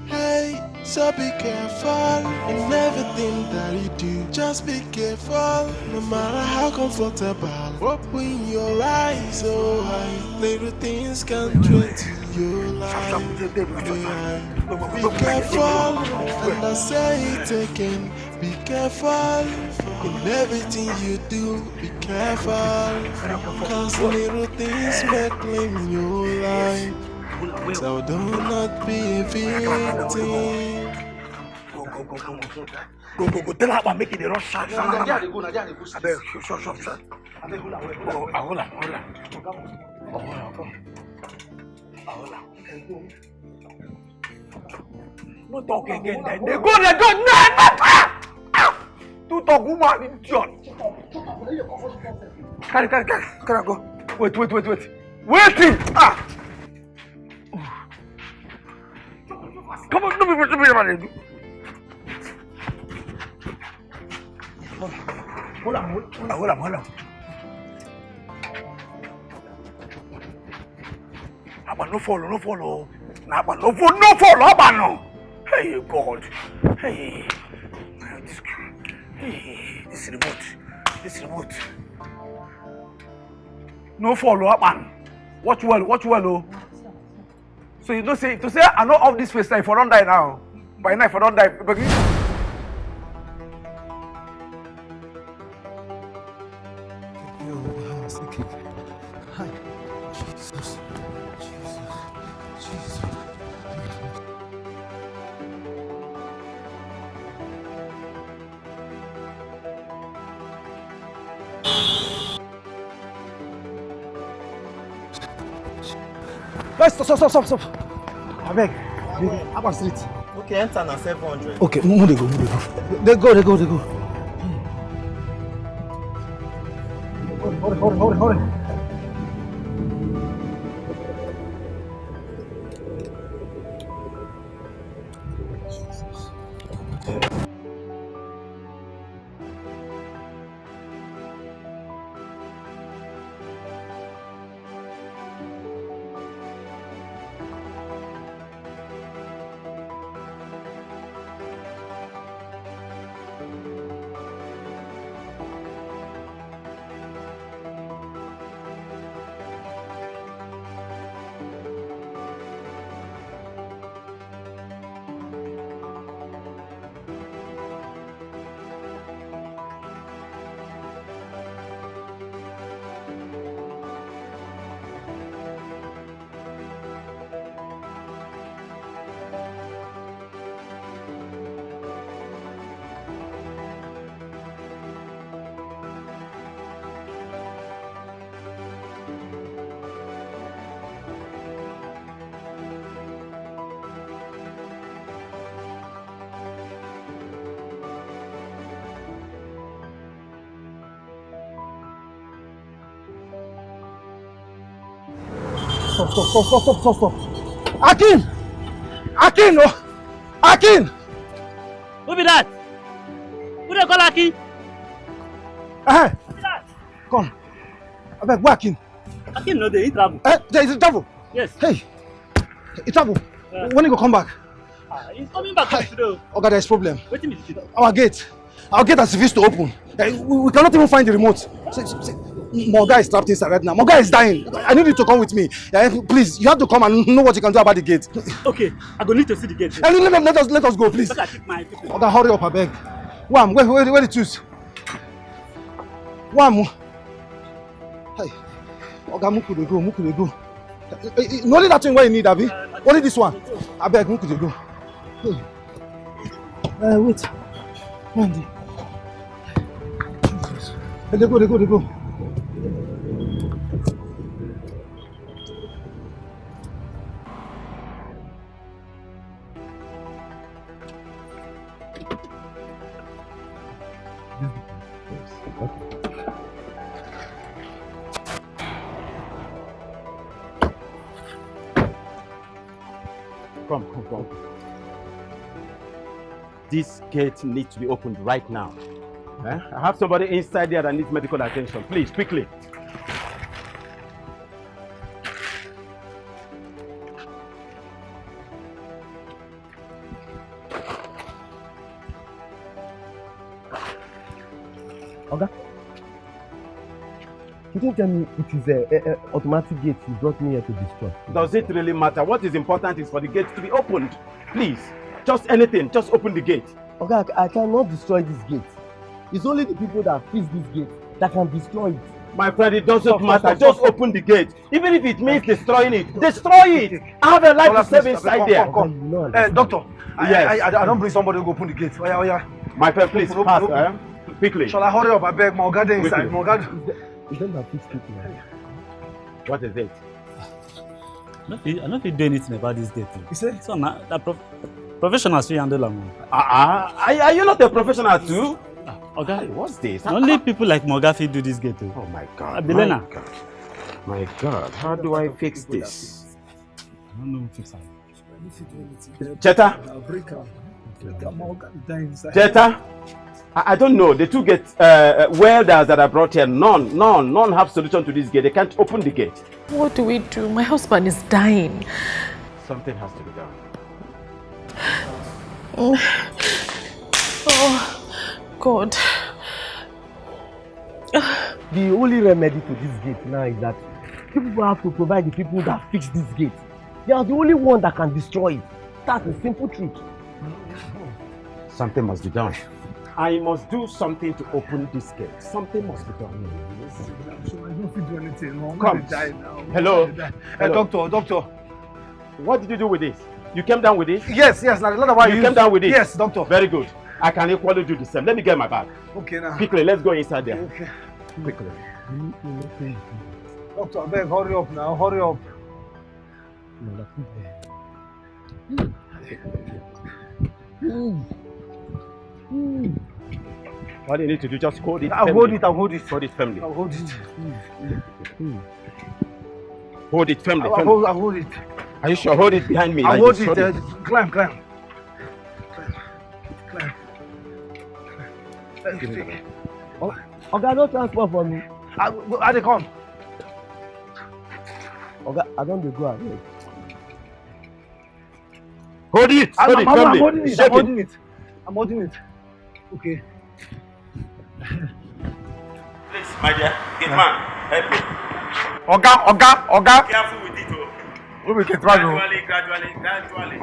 Hey, so be careful in everything that you do. Just be careful, no matter how comfortable. Open your eyes, oh high. Little things can threaten your life. Be careful, and I say it again. Be careful. In everything you do, be careful. Cause little things may claim your life. So do not be a victim. Go. Tell her about making the rush. I beg, shut. Hold on. No talk again. Then they go. To talk, woman, idiot. Carry, go. Wait. Waiting. Come on, no be about it. Hold on. Abba, no follow. No follow, Abba, no. Hey, God. Hey, this remote. No follow, Abba. Watch well, oh. So you don't say, to say I know of this face, if I don't die now. By now, if I don't die, Stop. I beg. Up on street. Okay, enter now 700. Okay, move they go. They go. Hold it. Stop. Akin! Who be that? Who they call Akin? Who be that? Come. I beg, where Akin? Akin no dey, he travel. There is a travel. Yes. Hey, he travel. When he go come back? He's coming back today. Okay, there is problem. Wait a minute. Our gate has refused to open. We cannot even find the remote. Moga is trapped inside right now. Moga is dying. I need you to come with me. Please, you have to come and know what you can do about the gate. Okay, I go need to see the gate. Let us go, please. Let I keep my people. Okay, hurry up, I beg. Wham, where the tools? Wham. Hey, Oga, Muku dey go. Only that thing where you need, Abi. Only this one. I beg, Muku dey go. Wait. Mandy. They go. Come. This gate needs to be opened right now. I have somebody inside there that needs medical attention. Please, quickly. Oga, you didn't tell me it is an automatic gate you brought me here to destroy. Does it really matter? What is important is for the gate to be opened. Please, just anything, just open the gate. Oga, I cannot destroy this gate. It's only the people that fix this gate that can destroy it. My friend, it doesn't matter. Just open the gate. Even if it means destroying it, destroy it. I have a life to save inside there. Doctor, yes. I don't bring somebody to go open the gate. Oh, yeah. My friend, please pass. Quickly. Shall I hurry up? I beg, my God inside. My God. Is that that fix people? What is it? I don't feel do anything about this gate. You said? So now, that professionals will handle them. Are you not a professional too? Okay. What's this? Only people like Mogafi do this gate. Oh my God. Abilena. My God. How do I fix this? I don't know who fix it. Cheta? Cheta? I don't know. The two gate welders that I brought here, none have solution to this gate. They can't open the gate. What do we do? My husband is dying. Something has to be done. Oh, God. The only remedy to this gate now is that people have to provide the people that fix this gate. They are the only one that can destroy it. That's the simple truth. Something must be done. I must do something to open this gate. Something must be done. I don't do anything wrong. Come. Hello. Doctor. What did you do with this? You came down with this? Yes. Now, you came down with it? Yes, doctor. Very good. I can equally do the same. Let me get my bag. Okay, now. Quickly, let's go inside there. Okay. Quickly. Doctor, I beg, hurry up now. Hurry up. What do you need to do? Just hold it. I'll hold it. Hold it firmly. I'll hold it. Hold it firmly. I'll hold it. Are you sure? Hold it behind me. I'll like hold this. it. Climb. Okay, no transport for me. I dey come. Okay, I don't go ahead. Hold it. I'm holding it. Shake I'm holding it. Okay. Please, my dear, get man, help me. Oga. Careful with it, oh. We can try to. Gradually.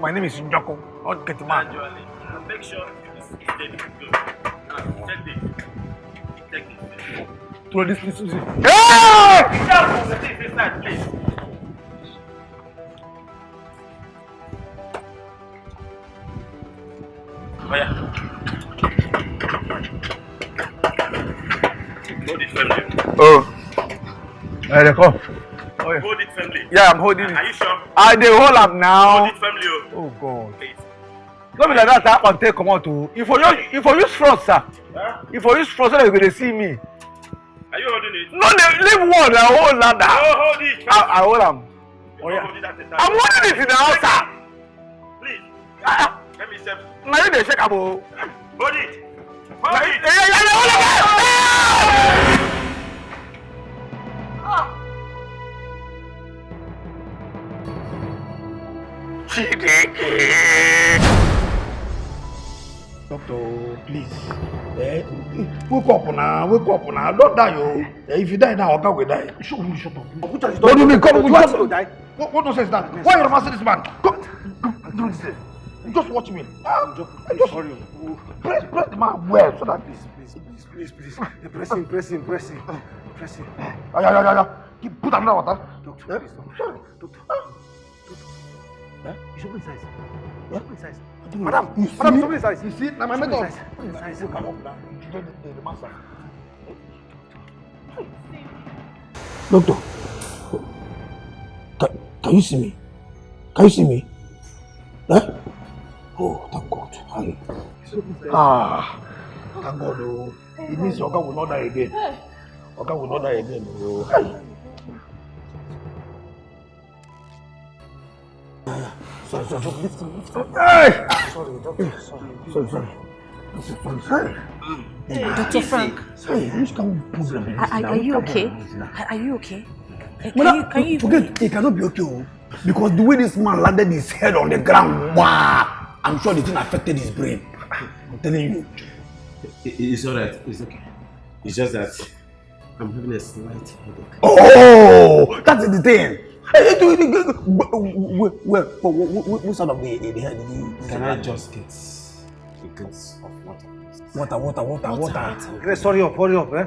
My name is Njoko. Okay, man. Gradually. Make sure it's steady. Good. Now, take it. Throw this. Hey! Be careful with it inside, please. Oh, yeah. Hold it firmly. Oh. They come. Hold it firmly. Yeah, I'm holding it. Are you sure? I dey hold am now. Hold it firmly. Oh God. Please. No be like that. I can take come out to. If you use front, sir. Huh? If you use front, so that you go see me. Are you holding it? No, leave one. I hold that. Oh, hold it. I hold am. Oh, yeah. Hold it at the time. I'm holding it in the house, sir. Please. Let me step. Now you dey shake am o. Hold it. Hold it. Doctor, please. Wake up now. Don't die, yo. If you die now, Oga will die. Shut up. What do you mean? Come, what die? What nonsense is that? Why you romancing this man? Come. Don't listen. Just watch me. Just press the man well so that please. Press him. Yeah. Put another water. Doctor, please. Sorry. Doctor. You should put his eyes. Madam, something is eyes. You see, now my method. Come up now. The master. Doctor, can you see me? Eh? Oh, thank God. Thank God. Oh. It means Oga will not die again. Oh. Sorry. Hey! Sorry. Dr. Frank. Sorry, which kind of problem is this? Are you okay? Are you okay? Can you forget? It cannot be okay, because the way this man landed his head on the ground, wow! I'm sure the thing affected his brain. I'm telling you. It's alright. It's okay. It's just that I'm having a slight headache. Oh, that's the thing. Where side of the head? Can I just get a glass of water, please. Water. Grace, hurry up, eh?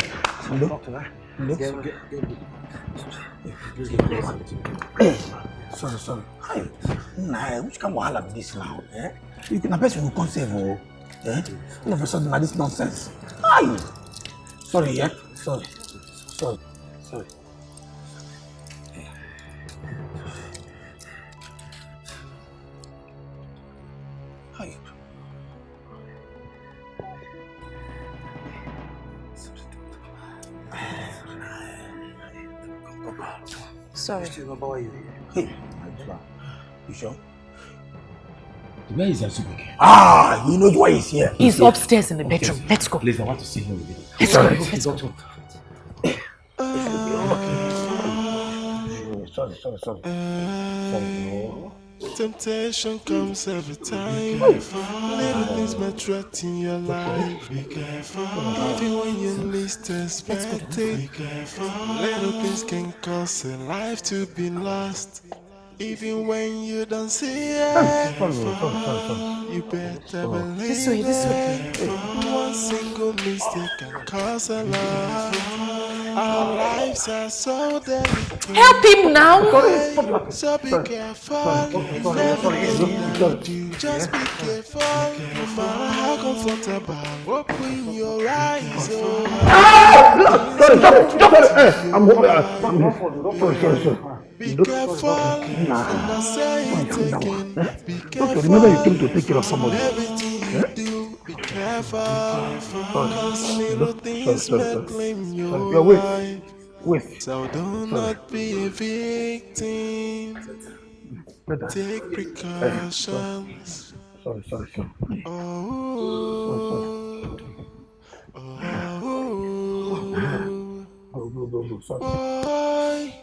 Talk to her. Sorry. Nah, which kind of wahala be this now? Eh? You can best you can't save, oh. Eh? All of a sudden, now this nonsense. Aye. Sorry, yeah? Sorry. Aye. Sorry. Hey, you sure? Where is Azubike? He knows why he's here. He's upstairs in the bedroom. Let's go. Please, I want to see him again. Let's go. Sorry. Temptation comes every time. Little things might threaten your life. Be careful. Even when you least expect it. Little things can cause a life to be lost. Even when you don't see it. You better believe This way. it. One single mistake can cause a lot. Our lives are so delicate. Help him now. So be careful. Just be careful. No matter how comfortable. Open your eyes. Sorry. Be careful. And I say it again. Be careful. Remember you came to take care of somebody. Everything you do, be careful. Cause little things may claim your life. Wait. So do not be a victim. Take precautions. Sorry. Go. Sorry. Boy.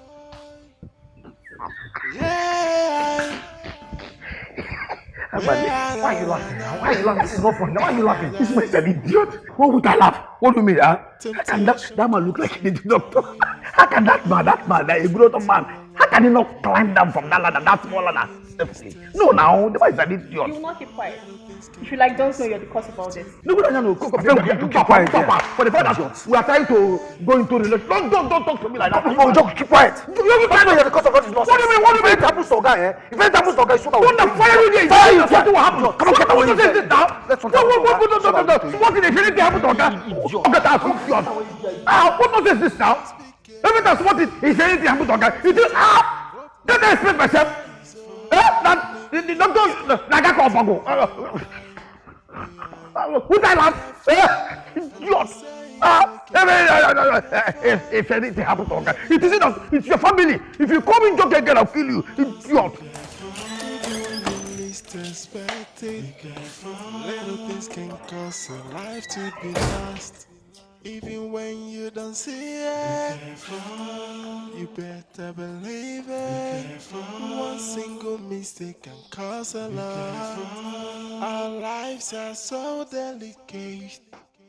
Yeah. Why are you laughing now? This is not funny. Why are you laughing? This man is an idiot. What would I laugh? What do you mean, huh? How can that man look like an idiot doctor? How can that man, that a good man, how can he not climb down from that ladder, that small ladder? No, now, the man is an idiot. You will not keep quiet. If you like, don't know you're the cause of all this. No, keep quiet. For the fact that we are trying to go into relationship. Don't talk to me like that. Just keep quiet. You don't know you're the cause of all this nonsense. What do you mean? If it happens to a guy, if it happens to a guy, it's what the fire you did. Something will happen. Come on, get away. What is this now? No. What if anything happens to a guy? What nonsense is this now? Every time somebody is anything happens to a guy, you just don't explain myself. The doctor, like I call Bongo. Would I laugh? Idiot! If anything happens to a guy, it isn't us, it's your family. If you come in joke again, I'll kill you. Idiot! Least expected. Little things can cause a life to be lost. Even when you don't see it, you better believe it. One single mistake can cause a lot. Our lives are so delicate.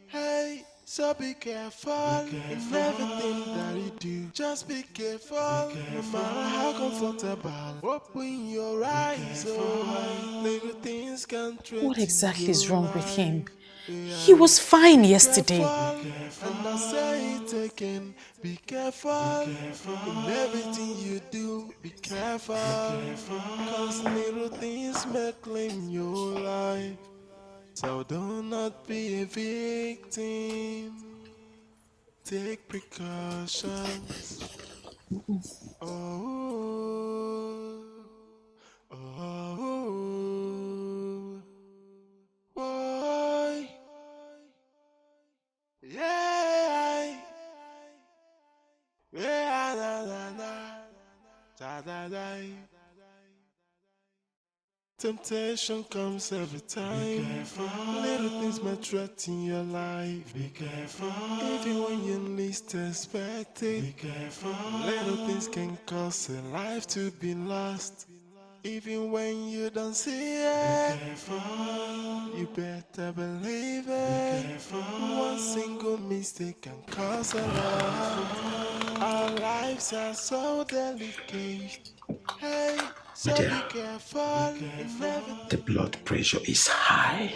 Hey, so be careful in everything that you do. Just be careful, no matter how comfortable. Open your eyes, little things can treat. What exactly is wrong with him? He was fine yesterday. And I say it again, be careful in everything you do, be careful, cause little things may claim your life, so do not be a victim, take precautions. Why? Yeah, temptation comes every time. Little things may threaten your life. Be careful. Even when you least expect it. Be careful. Little things can cause a life to be lost. Even when you don't see it, you better believe it. One single mistake can cause a lot. Our lives are so delicate. Hey, so be careful. The blood pressure is high.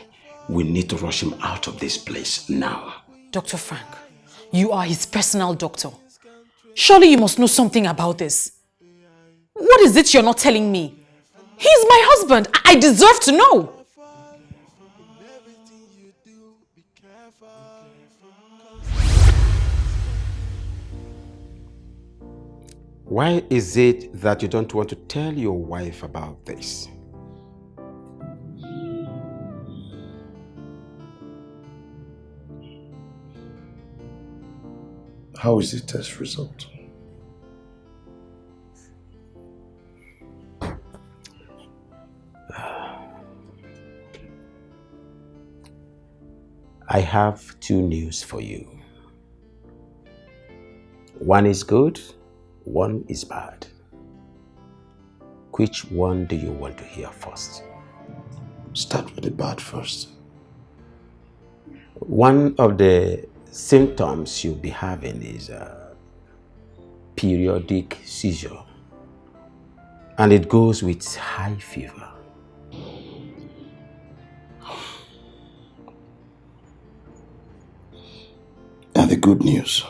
We need to rush him out of this place now. Dr. Frank, you are his personal doctor. Surely you must know something about this. What is it you're not telling me? He's my husband. I deserve to know. Why is it that you don't want to tell your wife about this? How is the test result? I have two news for you. One is good, one is bad. Which one do you want to hear first? Start with the bad first. One of the symptoms you'll be having is a periodic seizure, and it goes with high fever. And the good news?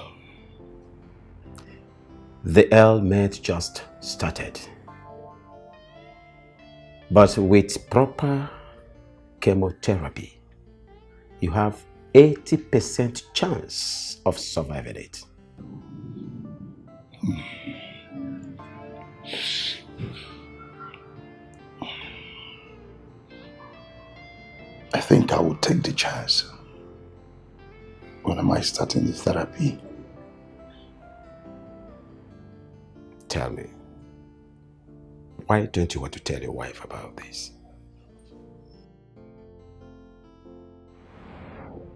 The ailment just started, but with proper chemotherapy, you have 80% chance of surviving it. I think I will take the chance. When am I starting the therapy? Tell me, why don't you want to tell your wife about this?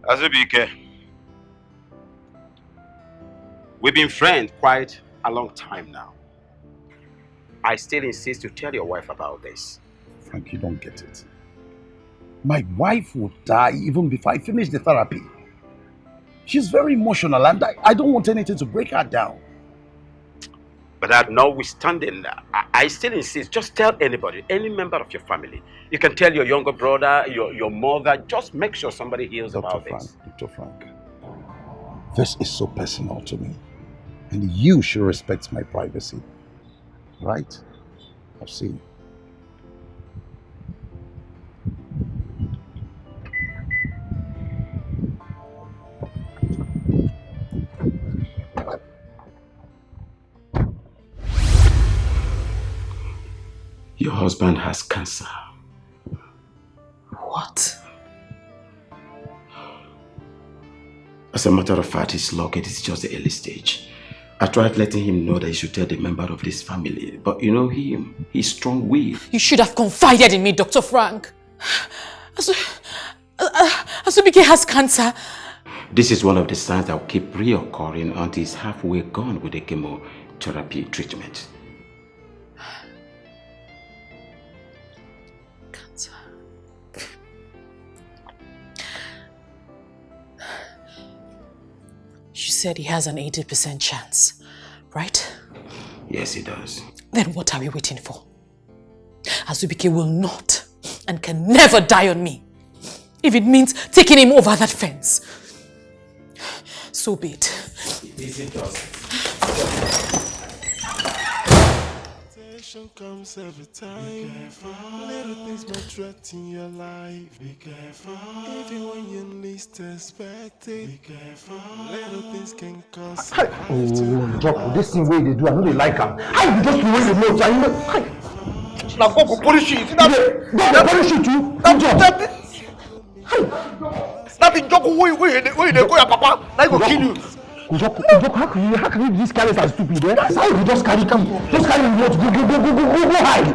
Azubike, we've been friends quite a long time now. I still insist to tell your wife about this. Frank, you don't get it. My wife would die even before I finish the therapy. She's very emotional and I don't want anything to break her down. But that notwithstanding, I still insist, just tell anybody, any member of your family. You can tell your younger brother, your mother, just make sure somebody hears about this. Dr. Frank, this is so personal to me. And you should respect my privacy. Right? I'll see you. Your husband has cancer. What? As a matter of fact, his luck, it is just the early stage. I tried letting him know that he should tell the member of this family. But you know him, he's strong-willed. You should have confided in me, Dr. Frank. Azubike has cancer. This is one of the signs that will keep reoccurring until he's halfway gone with the chemotherapy treatment. You said he has an 80% chance, right? Yes, he does. Then what are we waiting for? Azubike will not and can never die on me. If it means taking him over that fence. So be it. It isn't just. Comes every time. Little things might threaten your life. Be careful. Even when you least expect it. Be careful. Little things can cause. Oh, Jocko, this thing way they do, I know they like them. I just the way they know. I know. Now go for police shit. Go police shit too. Nothing, Jocko. Wait, they go your papa. I go kill you. Jocko, how can you be this careless and stupid? How you just carry the remote, go hide.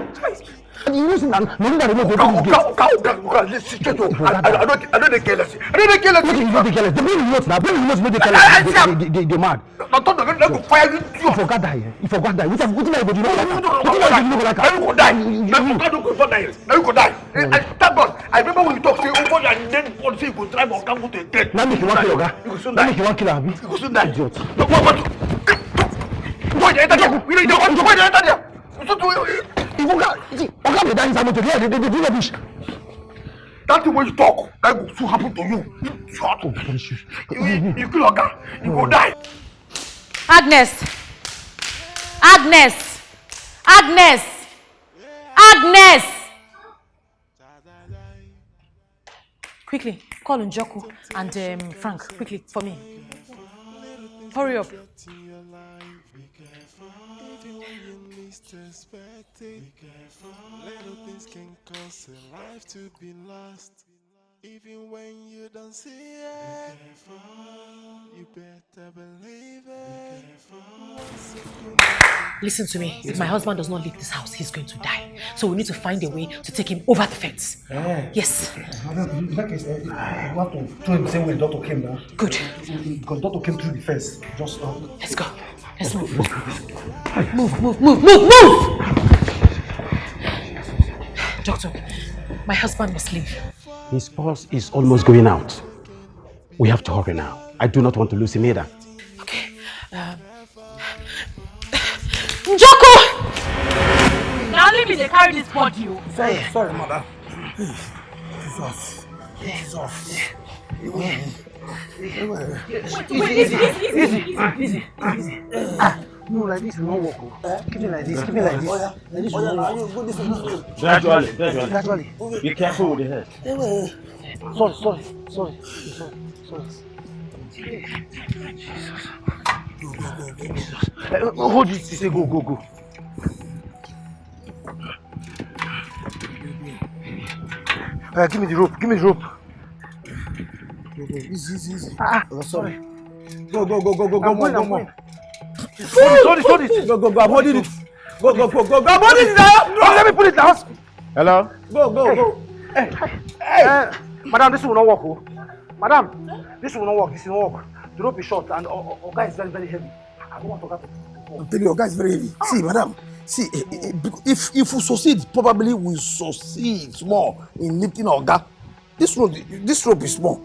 You listen, no that remote go Listen, I don't care less. I don't care less. What you don't care less? The remote now, the remote make they mad. I thought they're going to fire you. You forgot that. What everybody know like that? Now you go die. Now you go die. Thank God. I remember when you talk, say, oh, and then God say you go drive or come go to a death. Now make you want kill, you go soon die. Make you want kill, Abi. You go soon die. Idiot. Why they enter there? Why they enter there? If you got, they die inside motor, they do rubbish. That thing when you talk, that will soon happen to you. Shut up. You kill Oga, you go die. Agnes! Agnes! Agnes! Agnes! Quickly, call Njoku and Frank, quickly, for me. Hurry up. Even when you least expect it, little things can cause a life to be lost. Even when you don't see it, you better believe it. Listen to me. If my husband does not leave this house, he's going to die. So we need to find a way to take him over the fence. Yes. In that case, you have to throw him the same way the doctor came now. Good. Because the doctor came through the fence. Just let's go. Let's move. Move. Doctor, my husband must leave. His pulse is almost going out. We have to hurry now. I do not want to lose him either. Okay. Njoko! Now let me carry this body. Sorry, mother. Jesus. Easy. No, like this will not work. Keep it like this. Like this will not work. Gradually. Be careful with the head. Sorry. Go. Hold it. Say go. Give me the rope. Easy. Sorry. Go. Sorry. Go. I'm holding it. Go. I'm holding it now. No, let me put it down. Hello? Go. Hey. Madam, this will not work. Madam, this will not work. The rope is short and Oga is very, very heavy. I don't want Oga to. I'm telling you, Oga is very heavy. See, madam. See, if we succeed, probably we succeed more in lifting Oga. This rope is small.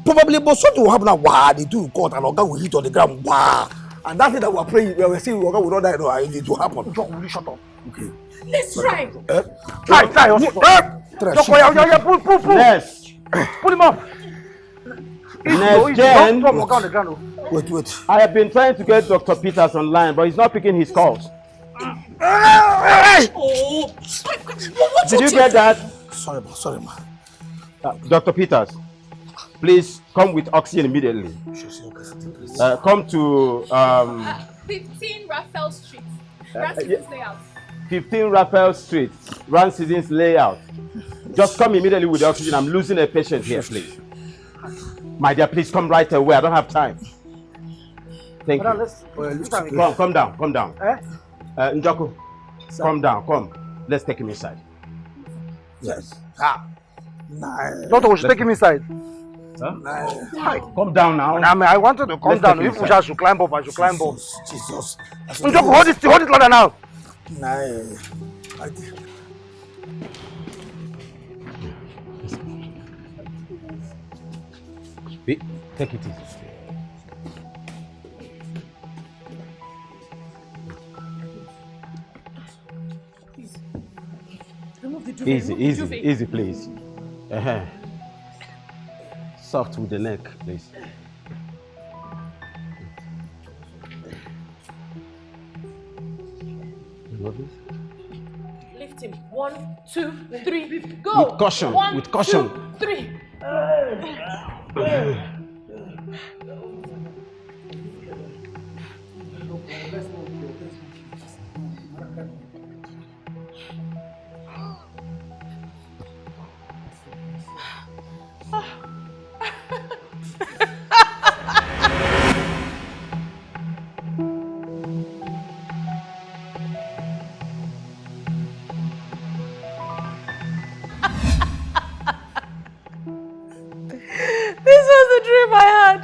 Probably, but something will happen now. Wow, they do cut and Oga will hit on the ground. Wow. And that thing that we are praying, we are saying Oga will not die. No, it will happen. John, will you shut up? Okay. Let's try. Try. Pull. Yes. Pull him up. Next gen. Wait. I have been trying to get Dr. Peters online, but he's not picking his calls. Did you get that? Sorry, ma. Dr. Peters, please come with oxygen immediately. Come to 15 Raphael Street. Ranson's layout. 15 Raphael Street, Ranson's layout. Just come immediately with the oxygen. I'm losing a patient here, please. My dear, please come right away. I don't have time. Thank you. Come down. Njoku, come down. Come. Let's take him inside. Yes. Doctor, we should take him inside. Huh? Come down now. I wanted to come down. If we should climb up, I should climb up. Jesus. Njoku, hold it louder now. Take it easy. Easy, please. Soft with the neck, please. Lift him. 1, 2, 3, go! With caution. 1, 2, 3.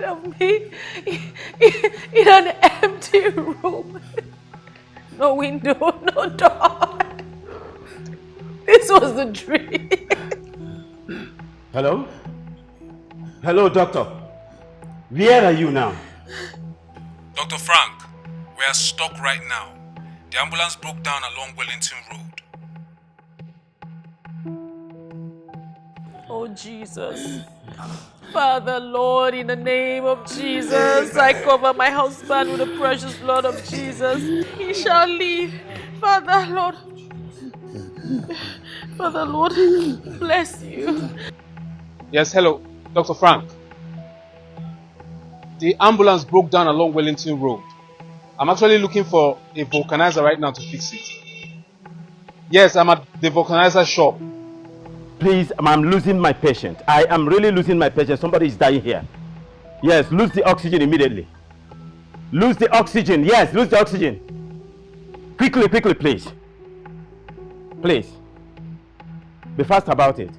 Of me in an empty room, no window, no door. This was the dream. Hello, doctor. Where are you now? Dr. Frank, we are stuck right now. The ambulance broke down along Wellington Road. of Jesus. Father, Lord, in the name of Jesus, I cover my husband with the precious blood of Jesus. He shall live. Father, Lord. Father, Lord, bless you. Yes, hello, Dr. Frank. The ambulance broke down along Wellington Road. I'm actually looking for a vulcanizer right now to fix it. Yes, I'm at the vulcanizer shop. Please, I'm losing my patient. I am really losing my patient. Somebody is dying here. Yes, lose the oxygen immediately. Lose the oxygen. Yes, lose the oxygen. Quickly, quickly, please. Please. Be fast about it.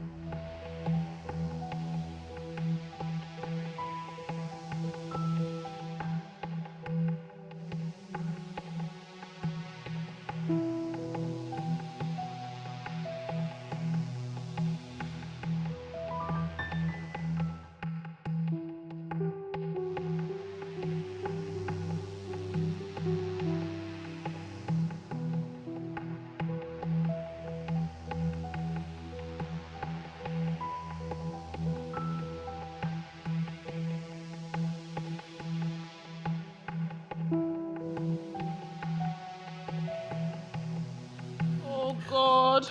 Oh God.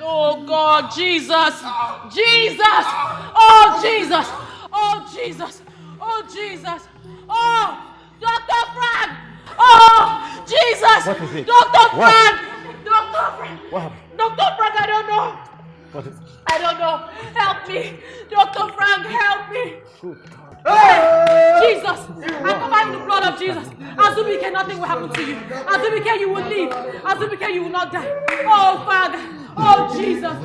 Oh God, Jesus. Jesus. Oh Jesus. Oh Jesus. Oh Jesus. Oh, Dr. Frank. Oh, Jesus. What is it? Dr. What? Frank. Dr. Frank. What happened? Dr. Frank, I don't know. What is it? I don't know. Help me. Dr. Frank, help me. Jesus, I cover you in the blood of Jesus. Azubike, nothing will happen to you. Azubike, you will live. Azubike, you will not die. Oh, Father. Oh, Jesus.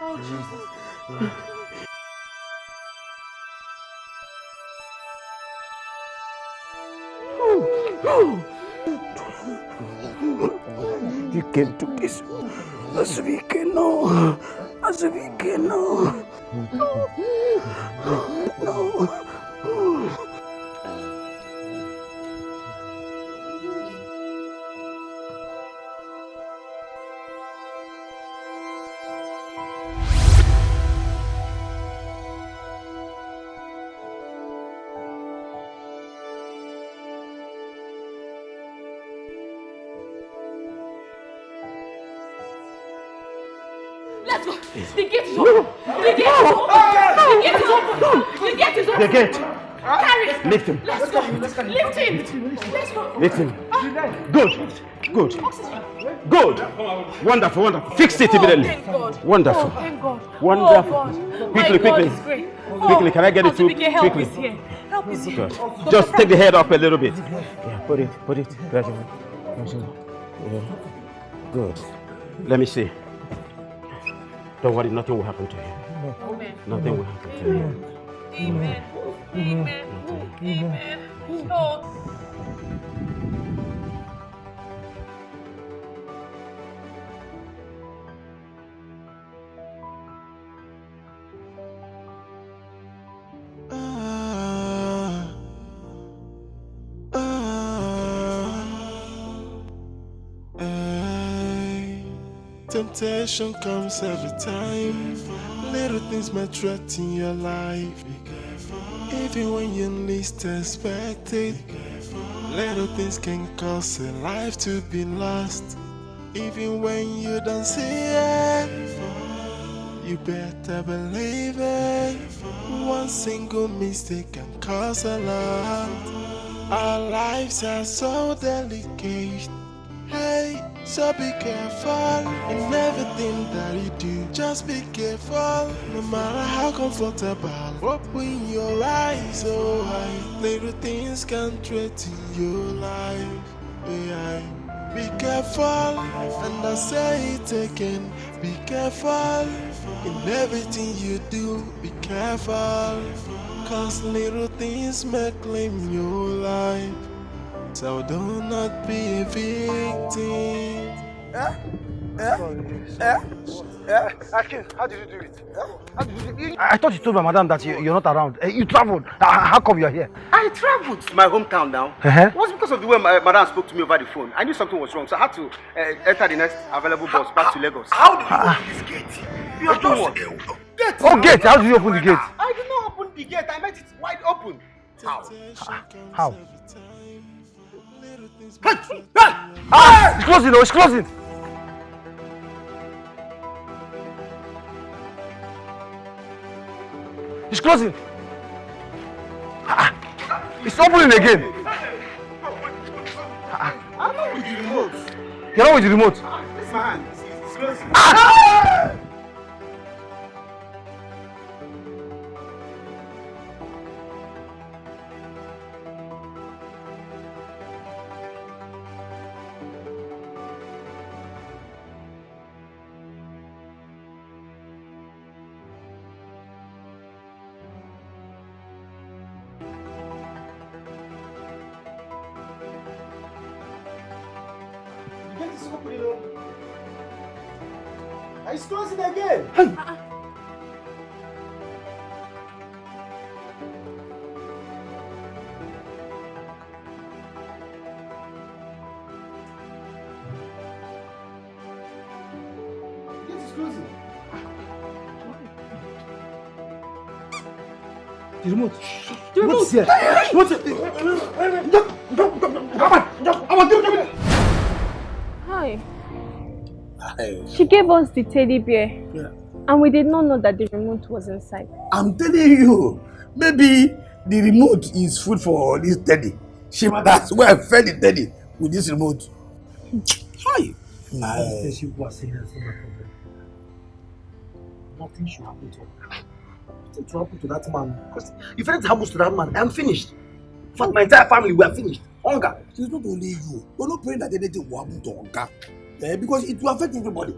Oh, Jesus. You can't do this. Azubike, no. Azubike, no. No. Let's go. The gate is open. The gate is open. The gate is open. The gate is open. The gate. Carry it. Lift him. Let's go. Lift him. Let's go. Lift him. Good. Good. Good. Wonderful, wonderful. Fix it immediately. Thank God. Wonderful. Oh, thank God. Wonderful. Oh, God. Quickly, My God quickly. is great. Quickly, can I get it Azubike, to help quickly? is here. Help is here. Good. Just take the head up a little bit. Yeah, put it gradually. Yeah. Good. Let me see. Don't worry, nothing will happen to you. Amen. Nothing will happen to you. Amen. Amen. Amen. Oh. Temptation comes every time. Little things might threaten your life. Even when you least expect it. Little things can cause a life to be lost. Even when you don't see it, you better believe it. One single mistake can cause a lot. Our lives are so delicate. Hey, so be careful in everything that you do. Just be careful, no matter how comfortable. Open your eyes, oh high. Little things can threaten your life. Yeah. Be careful, and I say it again. Be careful in everything you do. Be careful, cause little things may claim your life. So do not be a victim. Akin, how did you do it? How did you do it? I thought you told my madam that you're not around. You traveled. How come you're here? I traveled to my hometown now. It was because of the way my madam spoke to me over the phone. I knew something was wrong, so I had to enter the next available bus back to Lagos. How did you open this gate? You are just... Gate! Oh, gate! How did you open the gate? I did not open the gate. I made it wide open. How? How? Hey! Ah! It's closing, it's closing! It's closing! It's opening again! I'm not with the remote. You're not with the remote? This man, it's closing. Ah! It's closing again. The remote. The remote. What's here? What's it? Hi. She gave us the teddy bear. Yeah. And we did not know that the remote was inside. I'm telling you, maybe the remote is food for this teddy. She might as well fed the teddy with this remote. Hi. Nothing should happen to her. Nothing to happen to that man. Because if anything happens to that man, I'm finished. In fact, my entire family, we are finished. Hunger. It's not only you. We're not praying that anything will happen to Oga. Because it will affect everybody.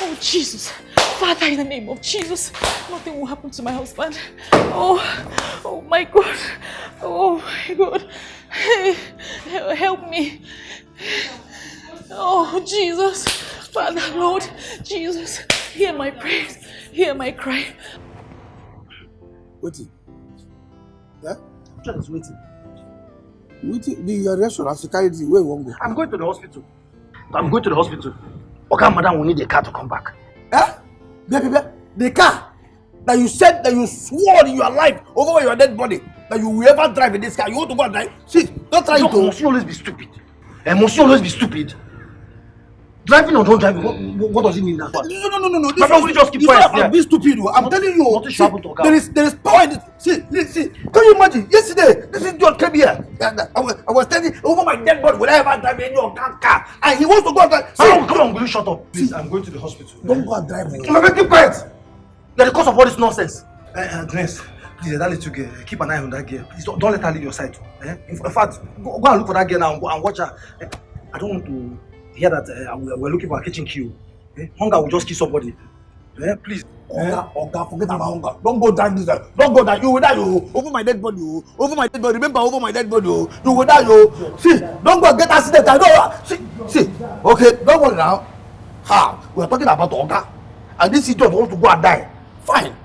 Oh, Jesus. Father, in the name of Jesus, nothing will happen to my husband. Oh my God. Oh my God. Hey, help me. Oh, Jesus. Father, Lord, Jesus, hear my prayers, hear my cry. Waiting. Yeah? Just waiting. Waiting. The restaurant security, where you want to go? I'm going to the hospital. Okay, madam will need a car to come back. Baby, the car that you said that you swore in your life over your dead body that you will ever drive in this car, you want to go and drive? See, don't try to. Must you always be stupid? Must you always be stupid? Driving or don't driving, what does it mean now? No. This is just keep quiet. I'm being stupid. I'm telling you. See, there is power in this. See. Can you imagine? Yesterday, this is John came here. I was telling over my dead body, will I ever drive any of that car? And he wants to go and drive. Come on, will you shut up? Please, I'm going to the hospital. Don't go and drive. Keep quiet. You're the cause of all this nonsense. Grace, please, that little girl, keep an eye on that girl. Please don't let her leave your side. In fact, go and look for that girl now and watch her. I don't want to hear that we're looking for a kitchen queue. Hunger will just kill somebody. Please. Oga, forget about hunger. Don't go drive this. Don't go die. You will die. Over my dead body. Over my dead body. Remember, over my dead body. You will die. See, don't go get accident. I know. See. Okay, don't worry now. We are talking about Oga. And this idiot wants to go and die. Fine.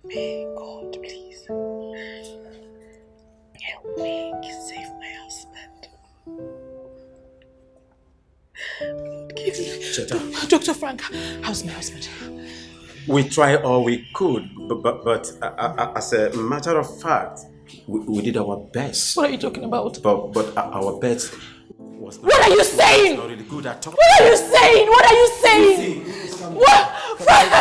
me, God, please. Help me save my husband. God, give me. Dr. Frank, how's my husband? We tried all we could, but as a matter of fact, we did our best. What are you talking about? But our best was not. What are you saying? Not really good at all. What are you saying? What are you saying? What? Frank!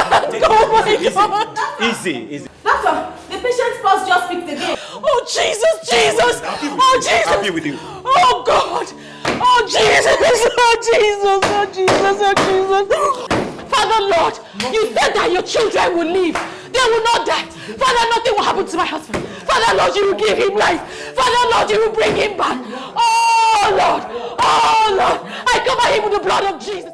Oh my God! Easy. Doctor, the patient's pulse just picked again. Oh Jesus! Jesus! Oh Jesus! I'll be with you. Oh God! Oh Jesus! Oh Jesus! Oh Jesus! Oh Jesus! Father Lord, you said that your children will live. They will not die. Father, nothing will happen to my husband. Father Lord, you will give him life. Father Lord, you will bring him back. Oh Lord! Oh Lord! I cover him with the blood of Jesus.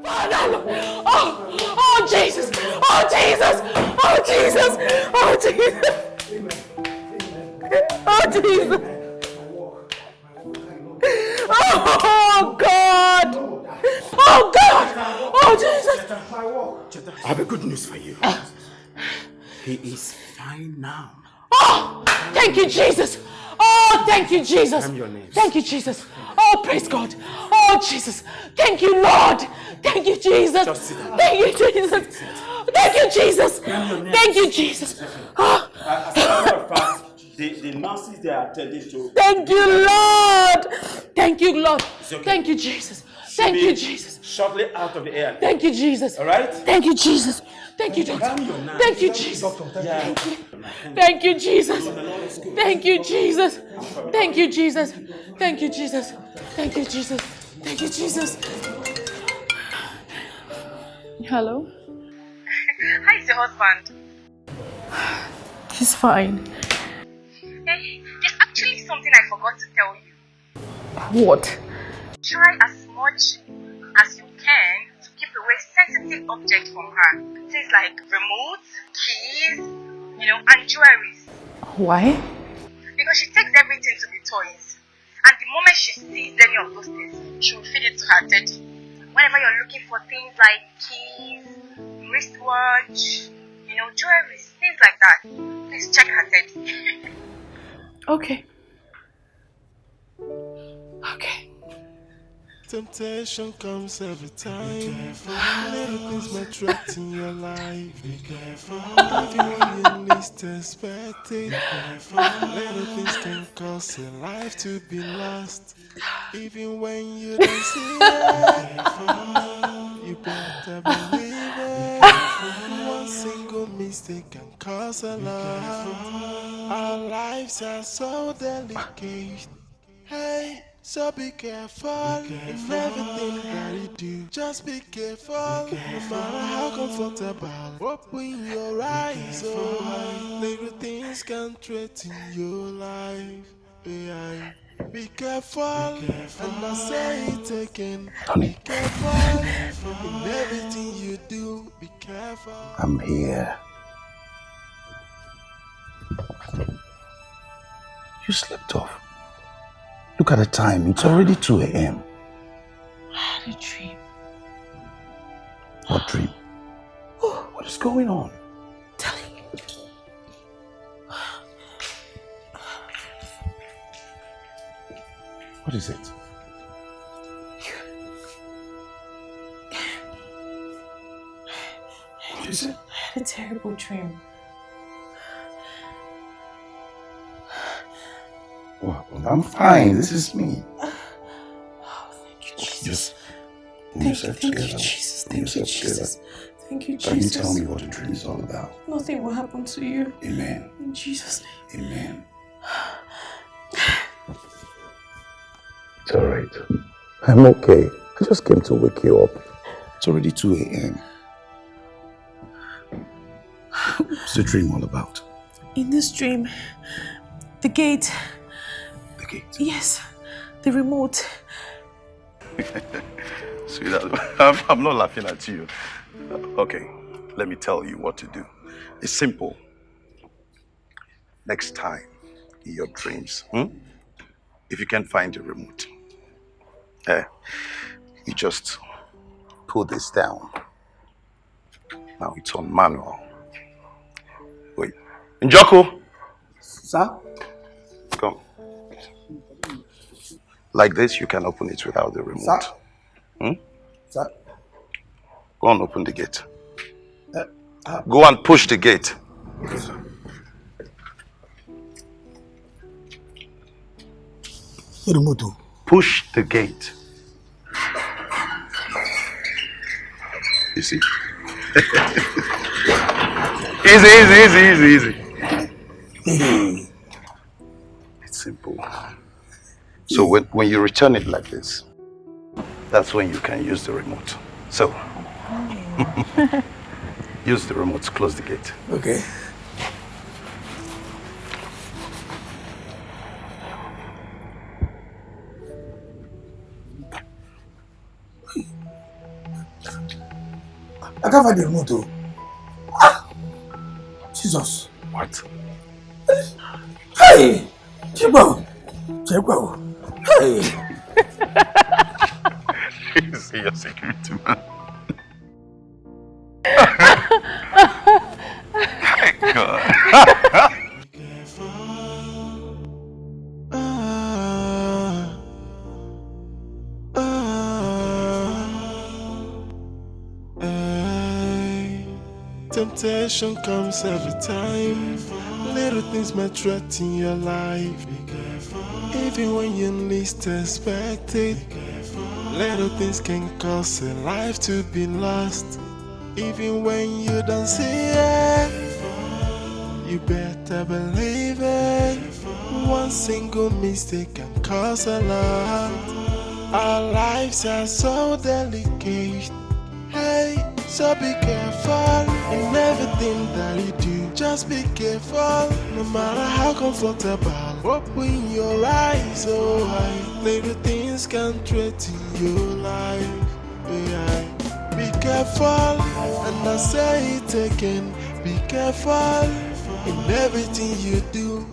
Father Lord! Oh Jesus! Oh Jesus! Oh Jesus! Oh Jesus! Oh Jesus! Oh God! Oh God! Oh Jesus! I have a good news for you. He is fine now. Oh! Thank you, Jesus! Oh, thank you, Jesus! Name your names. Thank you, Jesus! Oh, praise God! Oh, Jesus! Thank you, Lord! Thank you, Jesus! Just sit down. Thank you, Jesus! Thank you, Jesus! Thank you, Jesus! Oh. As a matter of fact, the nurses they are attending to. Thank you, Lord! Thank you, Lord! Okay. Thank you, Jesus! Should Thank be you, Jesus! Shortly out of the air. Thank you, Jesus! All right? Thank you, Jesus! Thank you, doctor! Thank you, Jesus! Thank you, Jesus! Thank you, Jesus! Thank you, Jesus! Thank you, Jesus! Thank you, Jesus! Thank you, Jesus! Hello? How is your husband? He's fine. Hey, there's actually something I forgot to tell you. What? Try as much as you can to keep away sensitive objects from her. Things like remotes, keys, and jewelries. Why? Because she takes everything to be toys. And the moment she sees any of those things, she will feed it to her daddy. Whenever you're looking for things like keys, wristwatch, jewelry, things like that, please check her daddy. Okay. Okay. Temptation comes every time. Little things might threaten your life. Be careful. Even when you least expect it. Little things can cause your life to be lost. Even when you don't see it. You better believe it. One single mistake can cause a lot. Our lives are so delicate. Hey, so be careful in everything that you do. Just be careful, no matter how comfortable. Open your eyes, oh, little things can threaten your life. Yeah. Be careful, and I say it again. Be careful in everything you do. Be careful. I'm here. You slept off. Look at the time. It's already 2 a.m. I had a dream. What dream? What is going on? Telling you. What is it? What is it? I had a terrible dream. Well, I'm fine. This is me. Oh, thank you, Jesus. Just pull yourself together. Thank you, Jesus. Thank you, Jesus. Thank you, Can you Jesus. tell me what a dream is all about? Nothing will happen to you. Amen. In Jesus' name. Amen. It's all right. I'm okay. I just came to wake you up. It's already 2 a.m. What's the dream all about? In this dream, the gate. The gate? Yes, the remote. Sweetheart, I'm not laughing at you. Okay, let me tell you what to do. It's simple. Next time, in your dreams, if you can't find the remote, you just pull this down Now it's on manual. Wait. Njoko! Sir? Come. Like this, you can open it without the remote. Sir? Hmm? Sir? Go and open the gate. Go and push the gate. Remote. Push the gate. You see? Easy. It's simple. So when you return it like this, that's when you can use the remote. So, use the remote to close the gate. Okay. I can't find the remote. Jesus. What? Hey! Chico! Hey! You see your security man. God. Temptation comes every time. Little things might threaten your life. Even when you least expect it. Little things can cause a life to be lost. Even when you don't see it, you better believe it. One single mistake can cause a lot. Our lives are so delicate. Hey, so be careful in everything that you do. Just be careful, no matter how comfortable. Open your eyes, oh I. Little things can threaten your life. Yeah. Be careful, and I say it again. Be careful in everything you do.